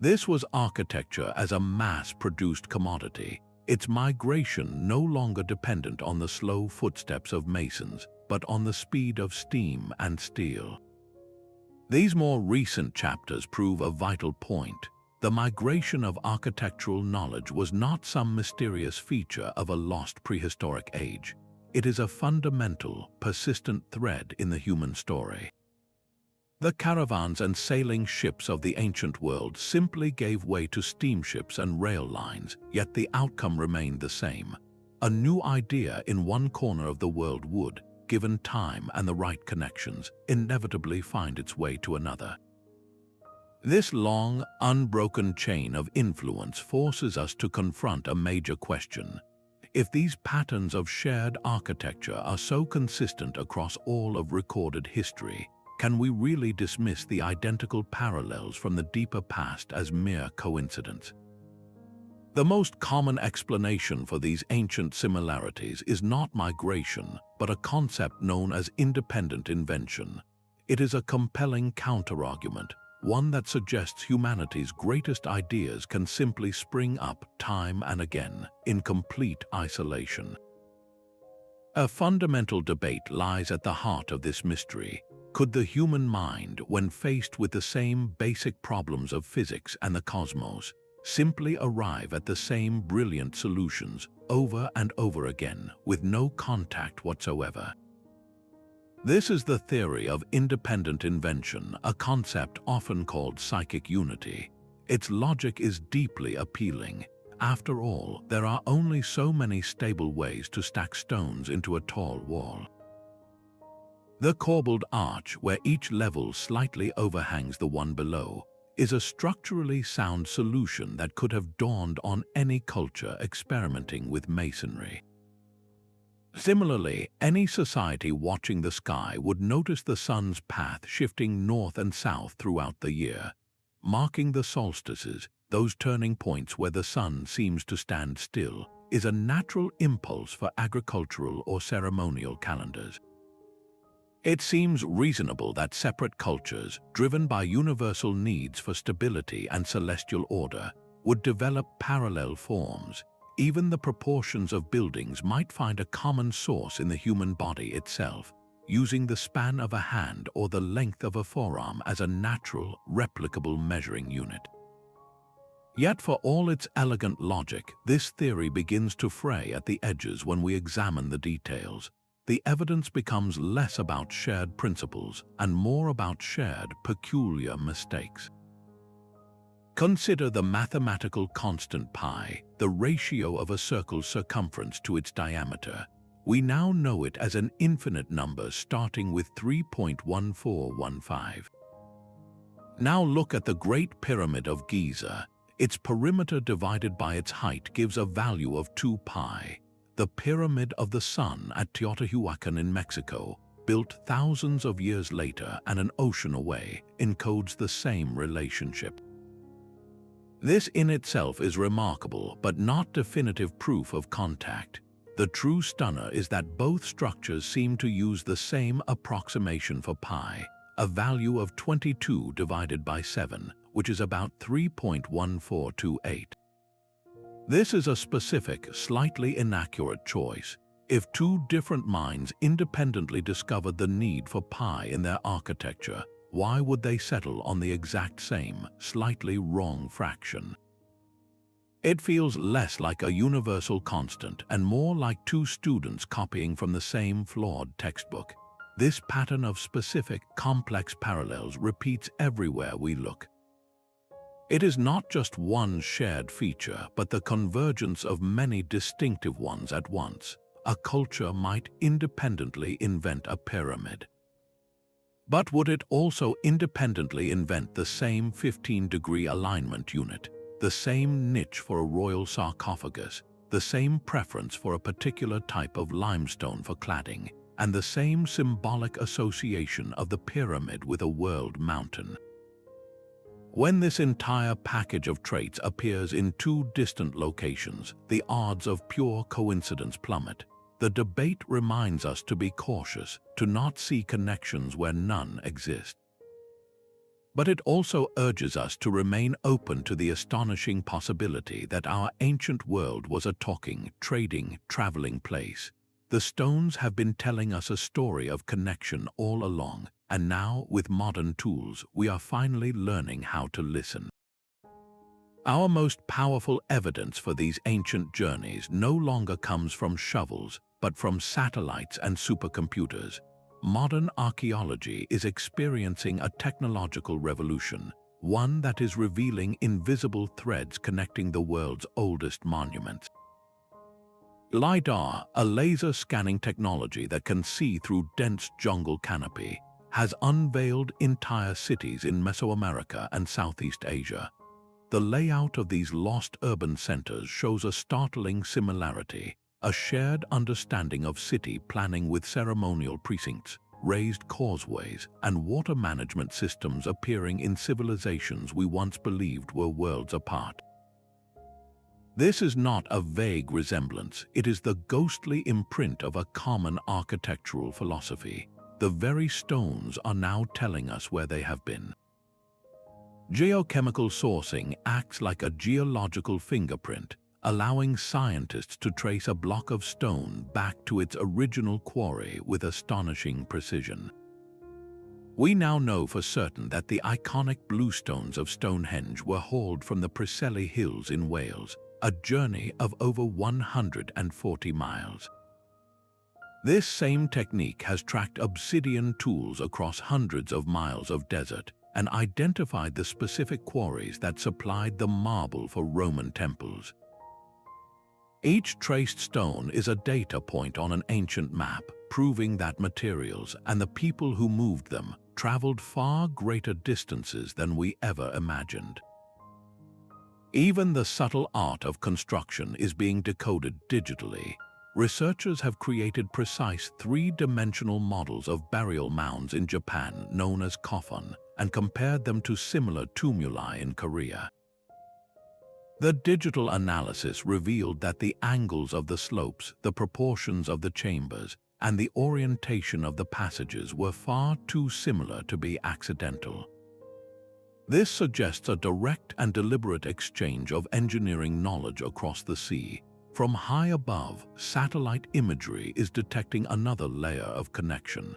This was architecture as a mass-produced commodity, its migration no longer dependent on the slow footsteps of masons, but on the speed of steam and steel. These more recent chapters prove a vital point. The migration of architectural knowledge was not some mysterious feature of a lost prehistoric age. It is a fundamental, persistent thread in the human story. The caravans and sailing ships of the ancient world simply gave way to steamships and rail lines, yet the outcome remained the same. A new idea in one corner of the world would, given time and the right connections, inevitably find its way to another. This long, unbroken chain of influence forces us to confront a major question. If these patterns of shared architecture are so consistent across all of recorded history, can we really dismiss the identical parallels from the deeper past as mere coincidence? The most common explanation for these ancient similarities is not migration, but a concept known as independent invention. It is a compelling counterargument, one that suggests humanity's greatest ideas can simply spring up time and again, in complete isolation. A fundamental debate lies at the heart of this mystery. Could the human mind, when faced with the same basic problems of physics and the cosmos, simply arrive at the same brilliant solutions over and over again with no contact whatsoever? This is the theory of independent invention, a concept often called psychic unity. Its logic is deeply appealing. After all, there are only so many stable ways to stack stones into a tall wall. The corbelled arch, where each level slightly overhangs the one below, is a structurally sound solution that could have dawned on any culture experimenting with masonry. Similarly, any society watching the sky would notice the sun's path shifting north and south throughout the year, marking the solstices, those turning points where the sun seems to stand still, is a natural impulse for agricultural or ceremonial calendars. It seems reasonable that separate cultures, driven by universal needs for stability and celestial order, would develop parallel forms. Even the proportions of buildings might find a common source in the human body itself, using the span of a hand or the length of a forearm as a natural, replicable measuring unit. Yet for all its elegant logic, this theory begins to fray at the edges when we examine the details. The evidence becomes less about shared principles and more about shared, peculiar mistakes. Consider the mathematical constant pi, the ratio of a circle's circumference to its diameter. We now know it as an infinite number starting with 3.1415. Now look at the Great Pyramid of Giza. Its perimeter divided by its height gives a value of 2 pi. The Pyramid of the Sun at Teotihuacan in Mexico, built thousands of years later and an ocean away, encodes the same relationship. This in itself is remarkable, but not definitive proof of contact. The true stunner is that both structures seem to use the same approximation for pi, a value of 22 divided by 7, which is about 3.1428. This is a specific, slightly inaccurate choice. If two different minds independently discovered the need for pi in their architecture, why would they settle on the exact same, slightly wrong fraction? It feels less like a universal constant and more like two students copying from the same flawed textbook. This pattern of specific, complex parallels repeats everywhere we look. It is not just one shared feature, but the convergence of many distinctive ones at once. A culture might independently invent a pyramid. But would it also independently invent the same 15-degree alignment unit, the same niche for a royal sarcophagus, the same preference for a particular type of limestone for cladding, and the same symbolic association of the pyramid with a world mountain? When this entire package of traits appears in two distant locations, the odds of pure coincidence plummet. The debate reminds us to be cautious, to not see connections where none exist. But it also urges us to remain open to the astonishing possibility that our ancient world was a talking, trading, traveling place. The stones have been telling us a story of connection all along, and now, with modern tools, we are finally learning how to listen. Our most powerful evidence for these ancient journeys no longer comes from shovels, but from satellites and supercomputers. Modern archaeology is experiencing a technological revolution, one that is revealing invisible threads connecting the world's oldest monuments. LiDAR, a laser scanning technology that can see through dense jungle canopy, has unveiled entire cities in Mesoamerica and Southeast Asia. The layout of these lost urban centers shows a startling similarity, a shared understanding of city planning with ceremonial precincts, raised causeways, and water management systems appearing in civilizations we once believed were worlds apart. This is not a vague resemblance, it is the ghostly imprint of a common architectural philosophy. The very stones are now telling us where they have been. Geochemical sourcing acts like a geological fingerprint, allowing scientists to trace a block of stone back to its original quarry with astonishing precision. We now know for certain that the iconic bluestones of Stonehenge were hauled from the Preseli Hills in Wales, a journey of over 140 miles. This same technique has tracked obsidian tools across hundreds of miles of desert and identified the specific quarries that supplied the marble for Roman temples. Each traced stone is a data point on an ancient map, proving that materials and the people who moved them traveled far greater distances than we ever imagined. Even the subtle art of construction is being decoded digitally. Researchers have created precise three-dimensional models of burial mounds in Japan known as coffin and compared them to similar tumuli in Korea. The digital analysis revealed that the angles of the slopes, the proportions of the chambers, and the orientation of the passages were far too similar to be accidental. This suggests a direct and deliberate exchange of engineering knowledge across the sea. From high above, satellite imagery is detecting another layer of connection.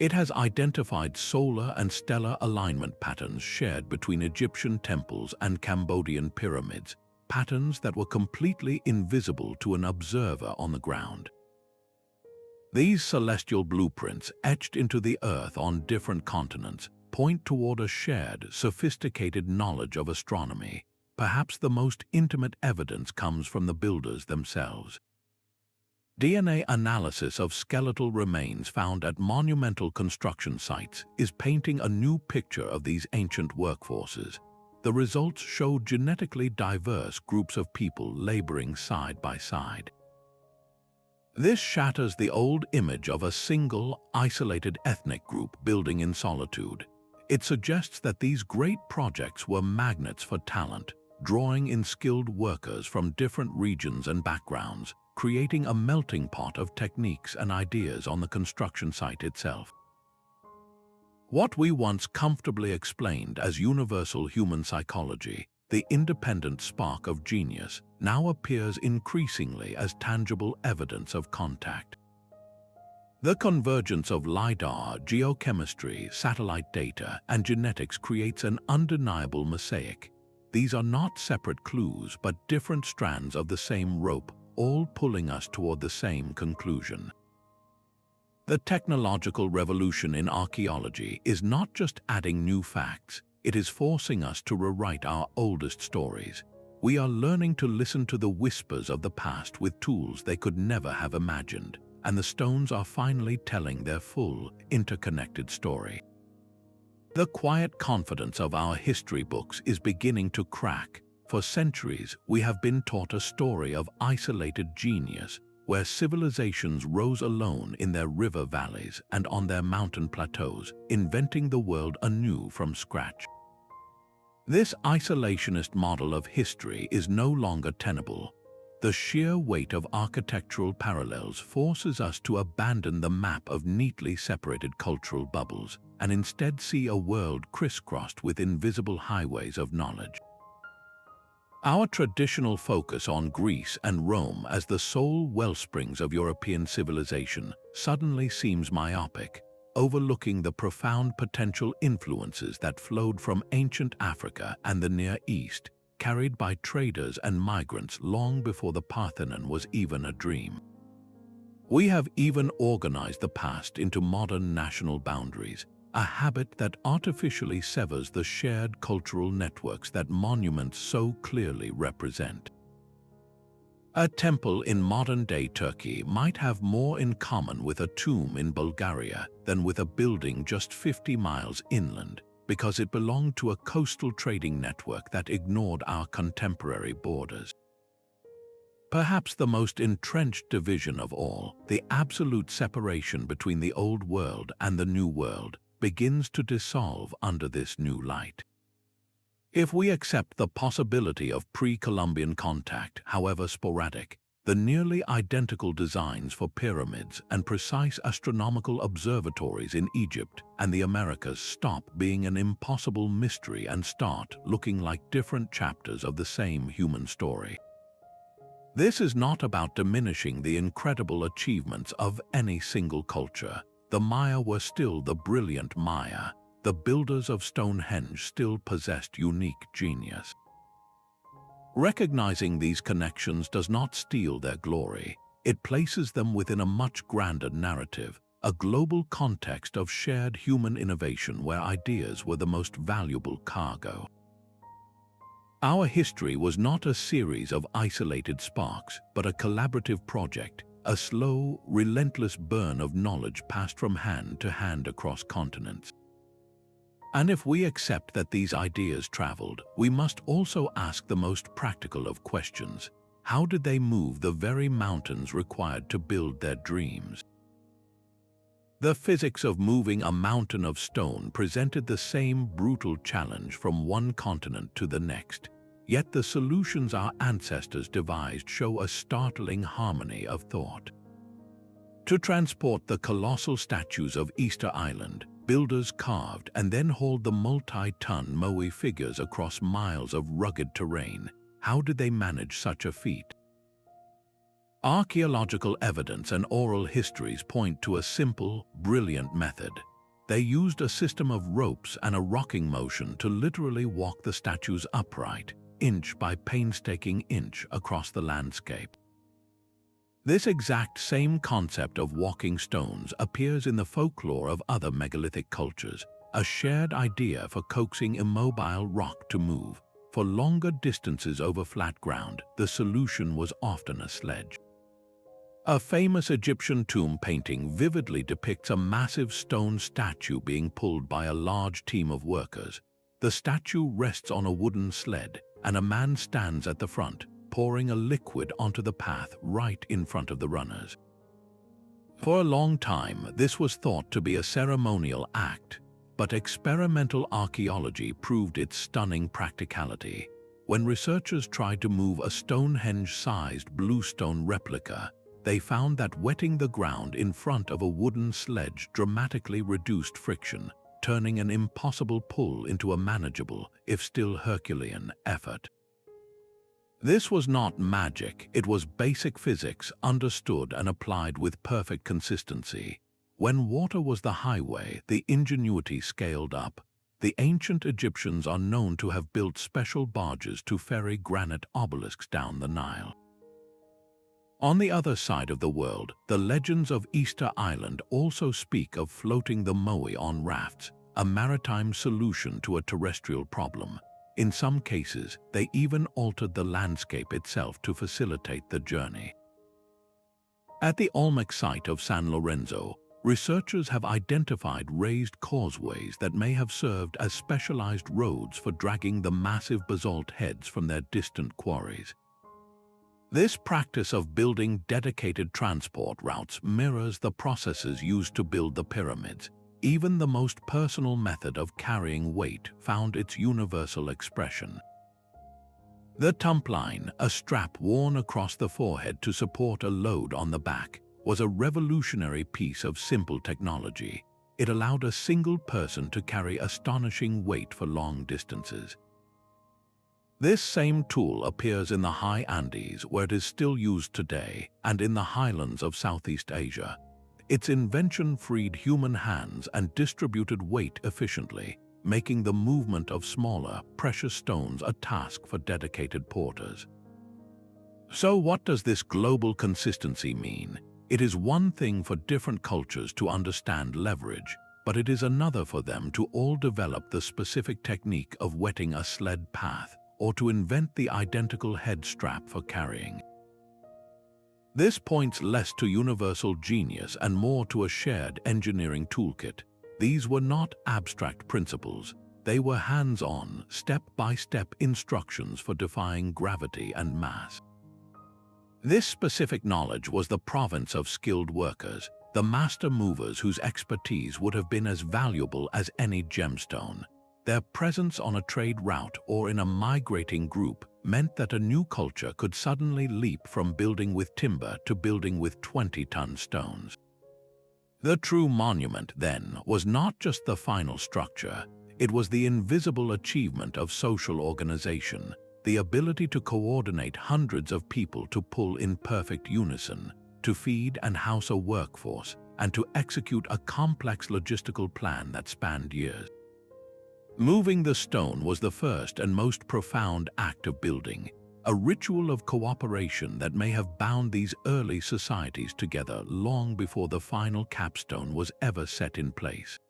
It has identified solar and stellar alignment patterns shared between Egyptian temples and Cambodian pyramids, patterns that were completely invisible to an observer on the ground. These celestial blueprints, etched into the earth on different continents, point toward a shared, sophisticated knowledge of astronomy. Perhaps the most intimate evidence comes from the builders themselves. DNA analysis of skeletal remains found at monumental construction sites is painting a new picture of these ancient workforces. The results show genetically diverse groups of people laboring side by side. This shatters the old image of a single, isolated ethnic group building in solitude. It suggests that these great projects were magnets for talent, drawing in skilled workers from different regions and backgrounds, creating a melting pot of techniques and ideas on the construction site itself. What we once comfortably explained as universal human psychology, the independent spark of genius, now appears increasingly as tangible evidence of contact. The convergence of LiDAR, geochemistry, satellite data, and genetics creates an undeniable mosaic. These are not separate clues, but different strands of the same rope, all pulling us toward the same conclusion. The technological revolution in archaeology is not just adding new facts, it is forcing us to rewrite our oldest stories. We are learning to listen to the whispers of the past with tools they could never have imagined, and the stones are finally telling their full, interconnected story. The quiet confidence of our history books is beginning to crack. For centuries, we have been taught a story of isolated genius, where civilizations rose alone in their river valleys and on their mountain plateaus, inventing the world anew from scratch. This isolationist model of history is no longer tenable. The sheer weight of architectural parallels forces us to abandon the map of neatly separated cultural bubbles and instead see a world crisscrossed with invisible highways of knowledge. Our traditional focus on Greece and Rome as the sole wellsprings of European civilization suddenly seems myopic, overlooking the profound potential influences that flowed from ancient Africa and the Near East, carried by traders and migrants long before the Parthenon was even a dream. We have even organized the past into modern national boundaries, a habit that artificially severs the shared cultural networks that monuments so clearly represent. A temple in modern-day Turkey might have more in common with a tomb in Bulgaria than with a building just 50 miles inland, because it belonged to a coastal trading network that ignored our contemporary borders. Perhaps the most entrenched division of all, the absolute separation between the old world and the new world, begins to dissolve under this new light. If we accept the possibility of pre-Columbian contact, however sporadic, the nearly identical designs for pyramids and precise astronomical observatories in Egypt and the Americas stop being an impossible mystery and start looking like different chapters of the same human story. This is not about diminishing the incredible achievements of any single culture. The Maya were still the brilliant Maya. The builders of Stonehenge still possessed unique genius. Recognizing these connections does not steal their glory. It places them within a much grander narrative, a global context of shared human innovation where ideas were the most valuable cargo. Our history was not a series of isolated sparks, but a collaborative project, a slow, relentless burn of knowledge passed from hand to hand across continents. And if we accept that these ideas traveled, we must also ask the most practical of questions. How did they move the very mountains required to build their dreams? The physics of moving a mountain of stone presented the same brutal challenge from one continent to the next. Yet the solutions our ancestors devised show a startling harmony of thought. To transport the colossal statues of Easter Island, builders carved and then hauled the multi-ton moai figures across miles of rugged terrain. How did they manage such a feat? Archaeological evidence and oral histories point to a simple, brilliant method. They used a system of ropes and a rocking motion to literally walk the statues upright, inch by painstaking inch across the landscape. This exact same concept of walking stones appears in the folklore of other megalithic cultures, a shared idea for coaxing immobile rock to move. For longer distances over flat ground, the solution was often a sledge. A famous Egyptian tomb painting vividly depicts a massive stone statue being pulled by a large team of workers. The statue rests on a wooden sled, and a man stands at the front, pouring a liquid onto the path right in front of the runners. For a long time, this was thought to be a ceremonial act, but experimental archaeology proved its stunning practicality. When researchers tried to move a Stonehenge-sized bluestone replica, they found that wetting the ground in front of a wooden sledge dramatically reduced friction, turning an impossible pull into a manageable, if still Herculean, effort. This was not magic, it was basic physics understood and applied with perfect consistency. When water was the highway, the ingenuity scaled up. The ancient Egyptians are known to have built special barges to ferry granite obelisks down the Nile. On the other side of the world, the legends of Easter Island also speak of floating the moai on rafts, a maritime solution to a terrestrial problem. In some cases, they even altered the landscape itself to facilitate the journey. At the Olmec site of San Lorenzo, researchers have identified raised causeways that may have served as specialized roads for dragging the massive basalt heads from their distant quarries. This practice of building dedicated transport routes mirrors the processes used to build the pyramids. Even the most personal method of carrying weight found its universal expression. The tumpline, a strap worn across the forehead to support a load on the back, was a revolutionary piece of simple technology. It allowed a single person to carry astonishing weight for long distances. This same tool appears in the high Andes, where it is still used today, and in the highlands of Southeast Asia. Its invention freed human hands and distributed weight efficiently, making the movement of smaller, precious stones a task for dedicated porters. So what does this global consistency mean? It is one thing for different cultures to understand leverage, but it is another for them to all develop the specific technique of wetting a sled path, or to invent the identical head strap for carrying. This points less to universal genius and more to a shared engineering toolkit. These were not abstract principles. They were hands-on, step-by-step instructions for defying gravity and mass. This specific knowledge was the province of skilled workers, the master movers whose expertise would have been as valuable as any gemstone. Their presence on a trade route or in a migrating group meant that a new culture could suddenly leap from building with timber to building with 20-ton stones. The true monument, then, was not just the final structure. It was the invisible achievement of social organization, the ability to coordinate hundreds of people to pull in perfect unison, to feed and house a workforce, and to execute a complex logistical plan that spanned years. Moving the stone was the first and most profound act of building, a ritual of cooperation that may have bound these early societies together long before the final capstone was ever set in place.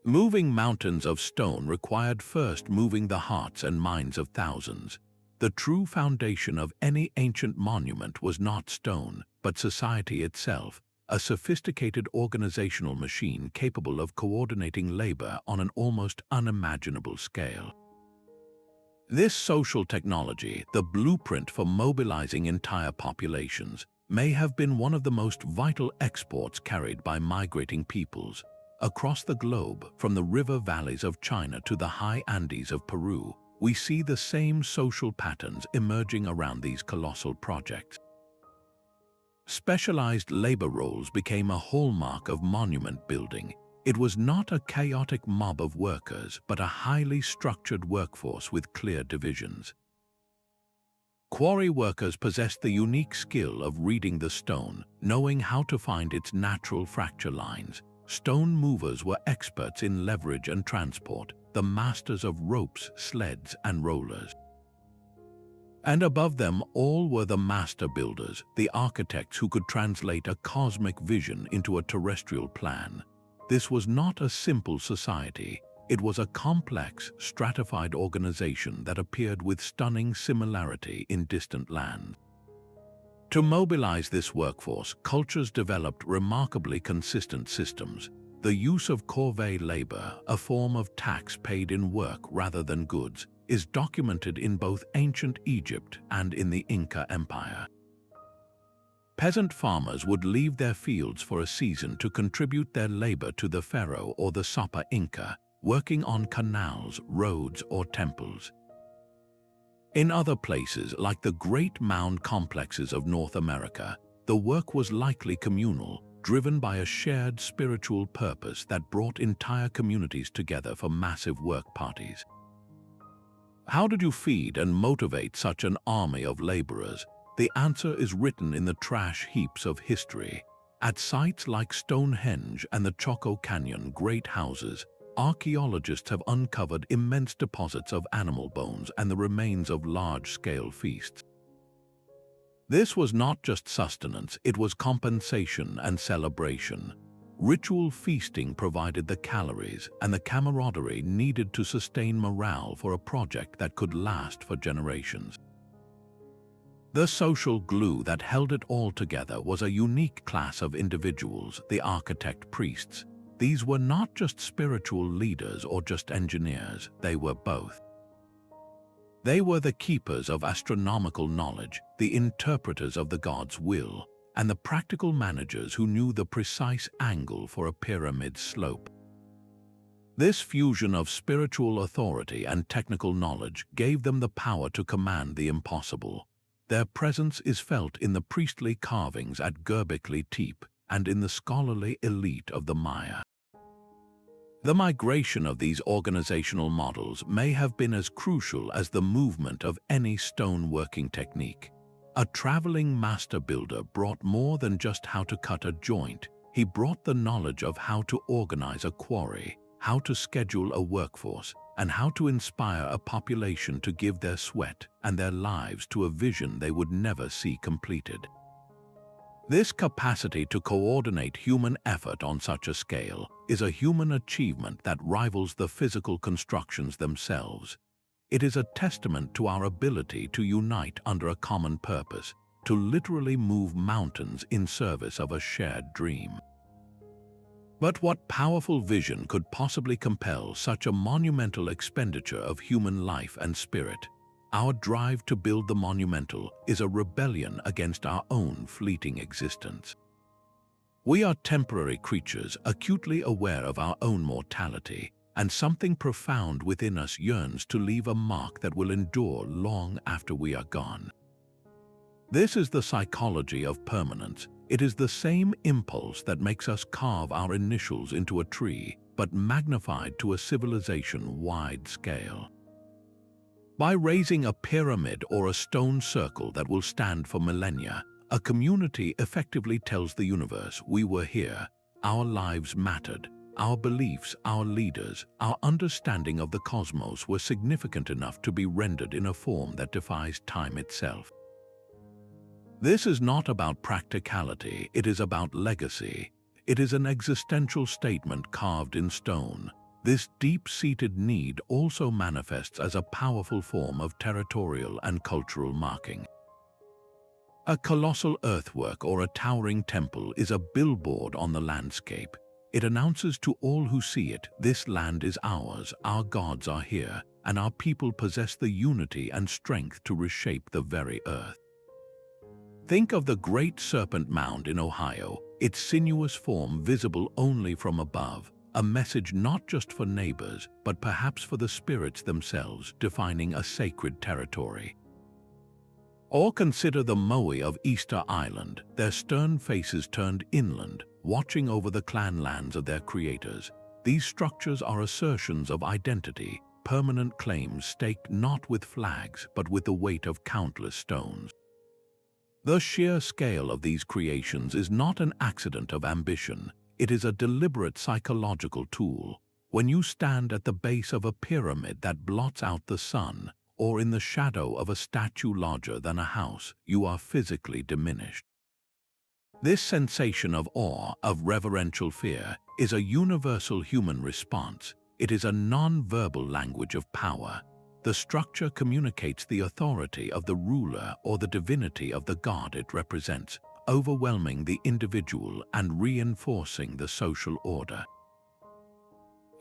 Moving mountains of stone required first moving the hearts and minds of thousands. The true foundation of any ancient monument was not stone, but society itself, a sophisticated organizational machine capable of coordinating labor on an almost unimaginable scale. This social technology, the blueprint for mobilizing entire populations, may have been one of the most vital exports carried by migrating peoples. Across the globe, from the river valleys of China to the high Andes of Peru, we see the same social patterns emerging around these colossal projects. Specialized labor roles became a hallmark of monument building. It was not a chaotic mob of workers, but a highly structured workforce with clear divisions. Quarry workers possessed the unique skill of reading the stone, knowing how to find its natural fracture lines. Stone movers were experts in leverage and transport, the masters of ropes, sleds, and rollers. And above them all were the master builders, the architects who could translate a cosmic vision into a terrestrial plan. This was not a simple society. It was a complex, stratified organization that appeared with stunning similarity in distant lands. To mobilize this workforce, cultures developed remarkably consistent systems. The use of corvée labor, a form of tax paid in work rather than goods, is documented in both ancient Egypt and in the Inca Empire. Peasant farmers would leave their fields for a season to contribute their labor to the pharaoh or the Sapa Inca, working on canals, roads, or temples. In other places, like the great mound complexes of North America, the work was likely communal, driven by a shared spiritual purpose that brought entire communities together for massive work parties. How did you feed and motivate such an army of laborers? The answer is written in the trash heaps of history. At sites like Stonehenge and the Choco Canyon Great Houses, archaeologists have uncovered immense deposits of animal bones and the remains of large-scale feasts. This was not just sustenance, it was compensation and celebration. Ritual feasting provided the calories and the camaraderie needed to sustain morale for a project that could last for generations. The social glue that held it all together was a unique class of individuals, the architect priests. These were not just spiritual leaders or just engineers, they were both. They were the keepers of astronomical knowledge, the interpreters of the god's will, and the practical managers who knew the precise angle for a pyramid's slope. This fusion of spiritual authority and technical knowledge gave them the power to command the impossible. Their presence is felt in the priestly carvings at Göbekli Tepe and in the scholarly elite of the Maya. The migration of these organizational models may have been as crucial as the movement of any stone-working technique. A traveling master builder brought more than just how to cut a joint. He brought the knowledge of how to organize a quarry, how to schedule a workforce, and how to inspire a population to give their sweat and their lives to a vision they would never see completed. This capacity to coordinate human effort on such a scale is a human achievement that rivals the physical constructions themselves. It is a testament to our ability to unite under a common purpose, to literally move mountains in service of a shared dream. But what powerful vision could possibly compel such a monumental expenditure of human life and spirit? Our drive to build the monumental is a rebellion against our own fleeting existence. We are temporary creatures, acutely aware of our own mortality, and something profound within us yearns to leave a mark that will endure long after we are gone. This is the psychology of permanence. It is the same impulse that makes us carve our initials into a tree, but magnified to a civilization-wide scale. By raising a pyramid or a stone circle that will stand for millennia, a community effectively tells the universe we were here, our lives mattered, our beliefs, our leaders, our understanding of the cosmos were significant enough to be rendered in a form that defies time itself. This is not about practicality, it is about legacy. It is an existential statement carved in stone. This deep-seated need also manifests as a powerful form of territorial and cultural marking. A colossal earthwork or a towering temple is a billboard on the landscape. It announces to all who see it, this land is ours, our gods are here, and our people possess the unity and strength to reshape the very earth. Think of the Great Serpent Mound in Ohio, its sinuous form visible only from above, a message not just for neighbors, but perhaps for the spirits themselves, defining a sacred territory. Or consider the Moai of Easter Island, their stern faces turned inland, watching over the clanlands of their creators. These structures are assertions of identity, permanent claims staked not with flags, but with the weight of countless stones. The sheer scale of these creations is not an accident of ambition. It is a deliberate psychological tool. When you stand at the base of a pyramid that blots out the sun, or in the shadow of a statue larger than a house, you are physically diminished. This sensation of awe, of reverential fear, is a universal human response. It is a non-verbal language of power. The structure communicates the authority of the ruler or the divinity of the god it represents, overwhelming the individual and reinforcing the social order.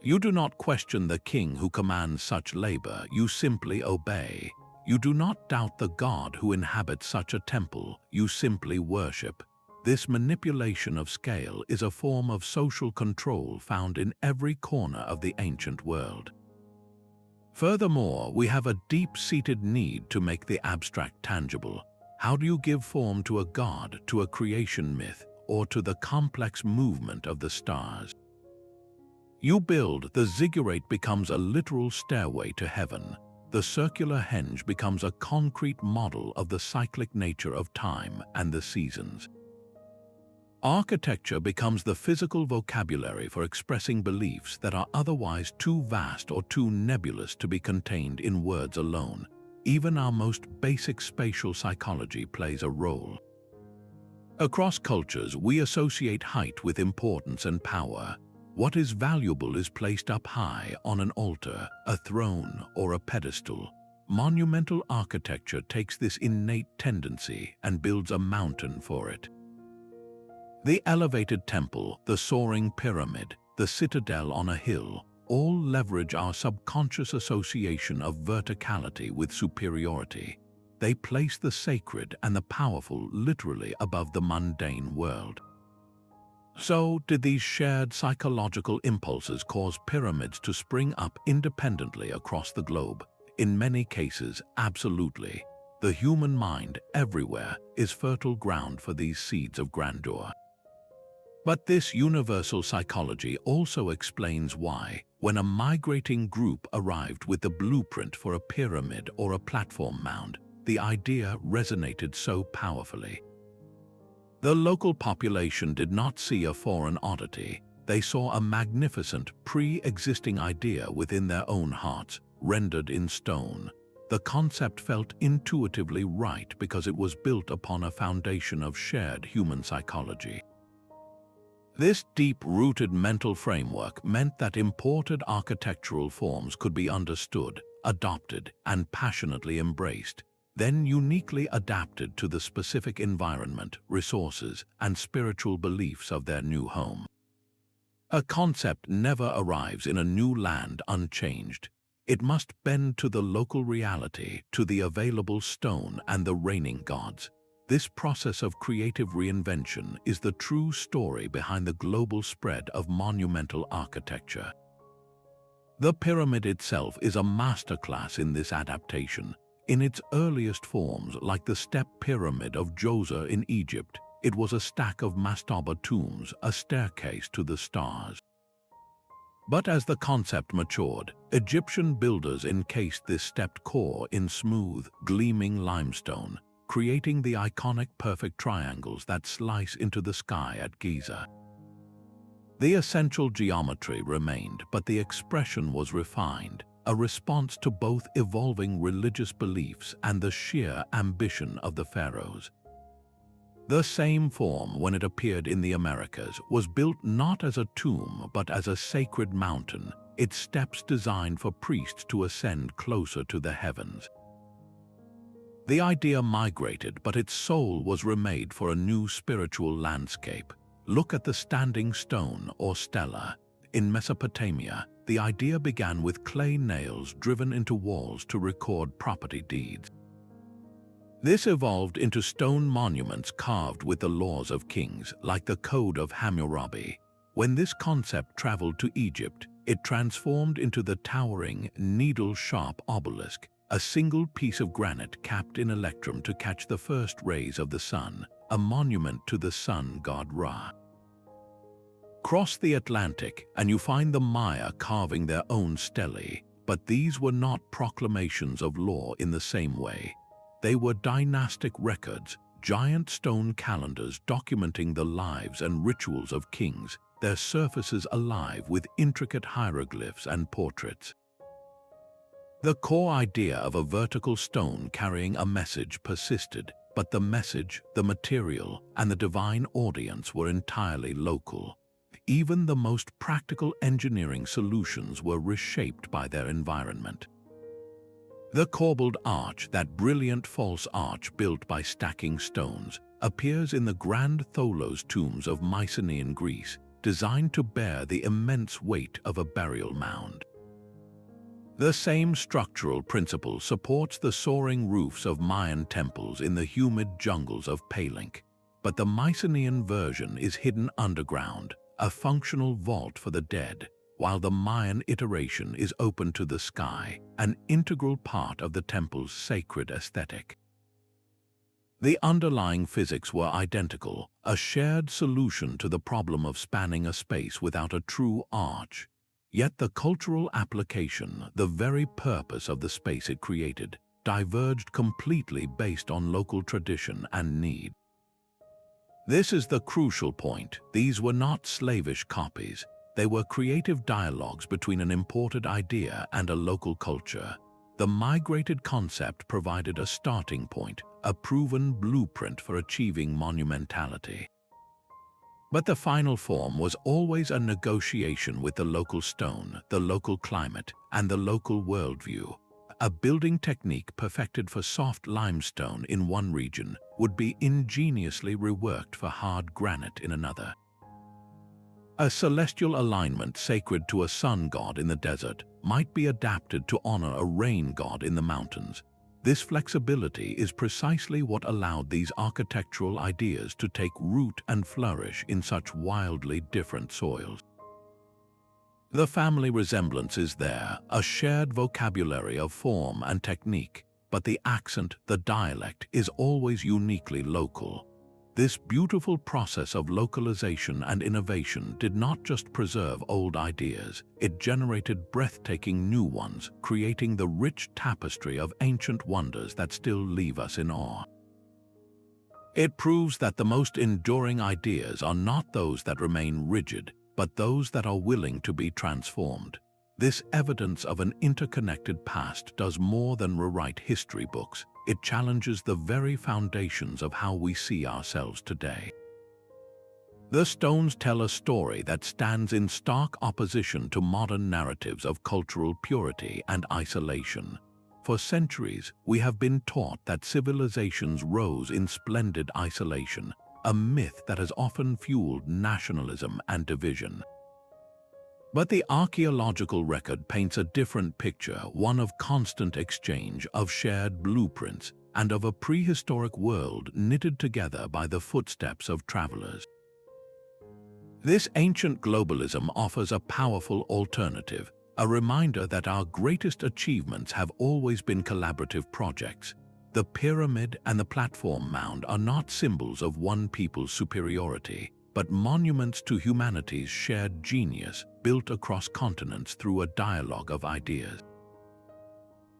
You do not question the king who commands such labor, you simply obey. You do not doubt the god who inhabits such a temple, you simply worship. This manipulation of scale is a form of social control found in every corner of the ancient world. Furthermore, we have a deep-seated need to make the abstract tangible. How do you give form to a god, to a creation myth, or to the complex movement of the stars? You build, the ziggurat becomes a literal stairway to heaven. The circular henge becomes a concrete model of the cyclic nature of time and the seasons. Architecture becomes the physical vocabulary for expressing beliefs that are otherwise too vast or too nebulous to be contained in words alone. Even our most basic spatial psychology plays a role. Across cultures, we associate height with importance and power. What is valuable is placed up high on an altar, a throne, or a pedestal. Monumental architecture takes this innate tendency and builds a mountain for it. The elevated temple, the soaring pyramid, the citadel on a hill, all leverage our subconscious association of verticality with superiority. They place the sacred and the powerful literally above the mundane world. So, did these shared psychological impulses cause pyramids to spring up independently across the globe? In many cases, absolutely. The human mind, everywhere, is fertile ground for these seeds of grandeur. But this universal psychology also explains why, when a migrating group arrived with the blueprint for a pyramid or a platform mound, the idea resonated so powerfully. The local population did not see a foreign oddity. They saw a magnificent, pre-existing idea within their own hearts, rendered in stone. The concept felt intuitively right because it was built upon a foundation of shared human psychology. This deep-rooted mental framework meant that imported architectural forms could be understood, adopted, and passionately embraced, then uniquely adapted to the specific environment, resources, and spiritual beliefs of their new home. A concept never arrives in a new land unchanged. It must bend to the local reality, to the available stone and the reigning gods. This process of creative reinvention is the true story behind the global spread of monumental architecture. The pyramid itself is a masterclass in this adaptation. In its earliest forms, like the step pyramid of Djoser in Egypt, it was a stack of mastaba tombs, a staircase to the stars. But as the concept matured, Egyptian builders encased this stepped core in smooth, gleaming limestone, creating the iconic perfect triangles that slice into the sky at Giza. The essential geometry remained, but the expression was refined, a response to both evolving religious beliefs and the sheer ambition of the pharaohs. The same form, when it appeared in the Americas, was built not as a tomb but as a sacred mountain, its steps designed for priests to ascend closer to the heavens. The idea migrated, but its soul was remade for a new spiritual landscape. Look at the standing stone or stela. In Mesopotamia, the idea began with clay nails driven into walls to record property deeds. This evolved into stone monuments carved with the laws of kings, like the Code of Hammurabi. When this concept traveled to Egypt, it transformed into the towering, needle-sharp obelisk, a single piece of granite capped in electrum to catch the first rays of the sun, a monument to the sun god Ra. Cross the Atlantic and you find the Maya carving their own stelae, but these were not proclamations of law in the same way. They were dynastic records, giant stone calendars documenting the lives and rituals of kings, their surfaces alive with intricate hieroglyphs and portraits. The core idea of a vertical stone carrying a message persisted, but the message, the material, and the divine audience were entirely local. Even the most practical engineering solutions were reshaped by their environment. The corbelled arch, that brilliant false arch built by stacking stones, appears in the grand Tholos tombs of Mycenaean Greece, designed to bear the immense weight of a burial mound. The same structural principle supports the soaring roofs of Mayan temples in the humid jungles of Palenque, but the Mycenaean version is hidden underground, a functional vault for the dead, while the Mayan iteration is open to the sky, an integral part of the temple's sacred aesthetic. The underlying physics were identical, a shared solution to the problem of spanning a space without a true arch. Yet the cultural application, the very purpose of the space it created, diverged completely based on local tradition and need. This is the crucial point. These were not slavish copies. They were creative dialogues between an imported idea and a local culture. The migrated concept provided a starting point, a proven blueprint for achieving monumentality. But the final form was always a negotiation with the local stone, the local climate, and the local worldview. A building technique perfected for soft limestone in one region would be ingeniously reworked for hard granite in another. A celestial alignment sacred to a sun god in the desert might be adapted to honor a rain god in the mountains. This flexibility is precisely what allowed these architectural ideas to take root and flourish in such wildly different soils. The family resemblance is there, a shared vocabulary of form and technique, but the accent, the dialect, is always uniquely local. This beautiful process of localization and innovation did not just preserve old ideas, it generated breathtaking new ones, creating the rich tapestry of ancient wonders that still leave us in awe. It proves that the most enduring ideas are not those that remain rigid, but those that are willing to be transformed. This evidence of an interconnected past does more than rewrite history books. It challenges the very foundations of how we see ourselves today. The stones tell a story that stands in stark opposition to modern narratives of cultural purity and isolation. For centuries, we have been taught that civilizations rose in splendid isolation, a myth that has often fueled nationalism and division. But the archaeological record paints a different picture, one of constant exchange, of shared blueprints, and of a prehistoric world knitted together by the footsteps of travelers. This ancient globalism offers a powerful alternative, a reminder that our greatest achievements have always been collaborative projects. The pyramid and the platform mound are not symbols of one people's superiority, but monuments to humanity's shared genius, built across continents through a dialogue of ideas.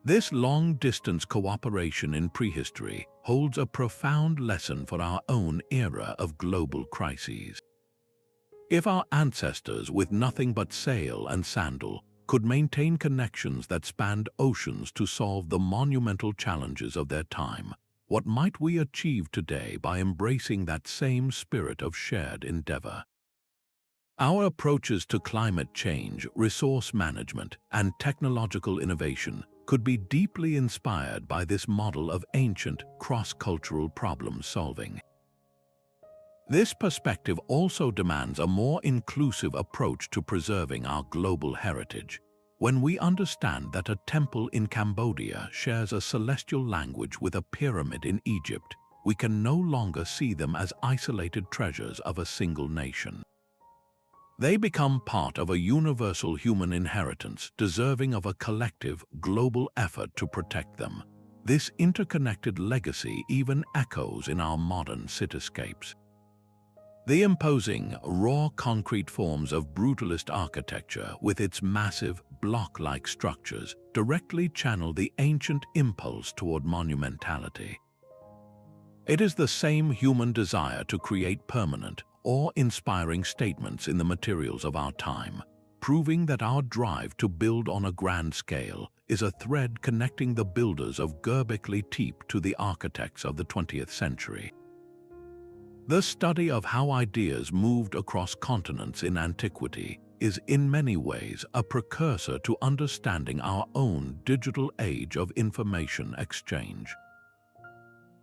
This long-distance cooperation in prehistory holds a profound lesson for our own era of global crises. If our ancestors, with nothing but sail and sandal, could maintain connections that spanned oceans to solve the monumental challenges of their time, what might we achieve today by embracing that same spirit of shared endeavor? Our approaches to climate change, resource management, and technological innovation could be deeply inspired by this model of ancient, cross-cultural problem-solving. This perspective also demands a more inclusive approach to preserving our global heritage. When we understand that a temple in Cambodia shares a celestial language with a pyramid in Egypt, we can no longer see them as isolated treasures of a single nation. They become part of a universal human inheritance, deserving of a collective, global effort to protect them. This interconnected legacy even echoes in our modern cityscapes. The imposing, raw concrete forms of brutalist architecture with its massive, block-like structures directly channel the ancient impulse toward monumentality. It is the same human desire to create permanent, awe-inspiring statements in the materials of our time, proving that our drive to build on a grand scale is a thread connecting the builders of Göbekli Tepe to the architects of the 20th century. The study of how ideas moved across continents in antiquity is in many ways a precursor to understanding our own digital age of information exchange.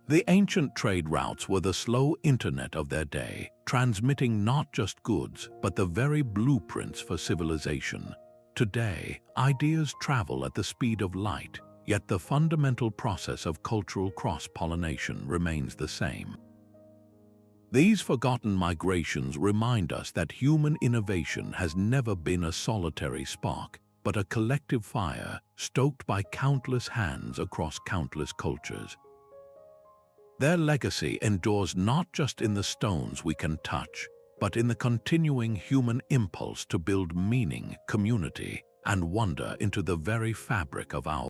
The ancient trade routes were the slow internet of their day, transmitting not just goods, but the very blueprints for civilization. Today, ideas travel at the speed of light, yet the fundamental process of cultural cross-pollination remains the same. These forgotten migrations remind us that human innovation has never been a solitary spark, but a collective fire stoked by countless hands across countless cultures. Their legacy endures not just in the stones we can touch, but in the continuing human impulse to build meaning, community, and wonder into the very fabric of our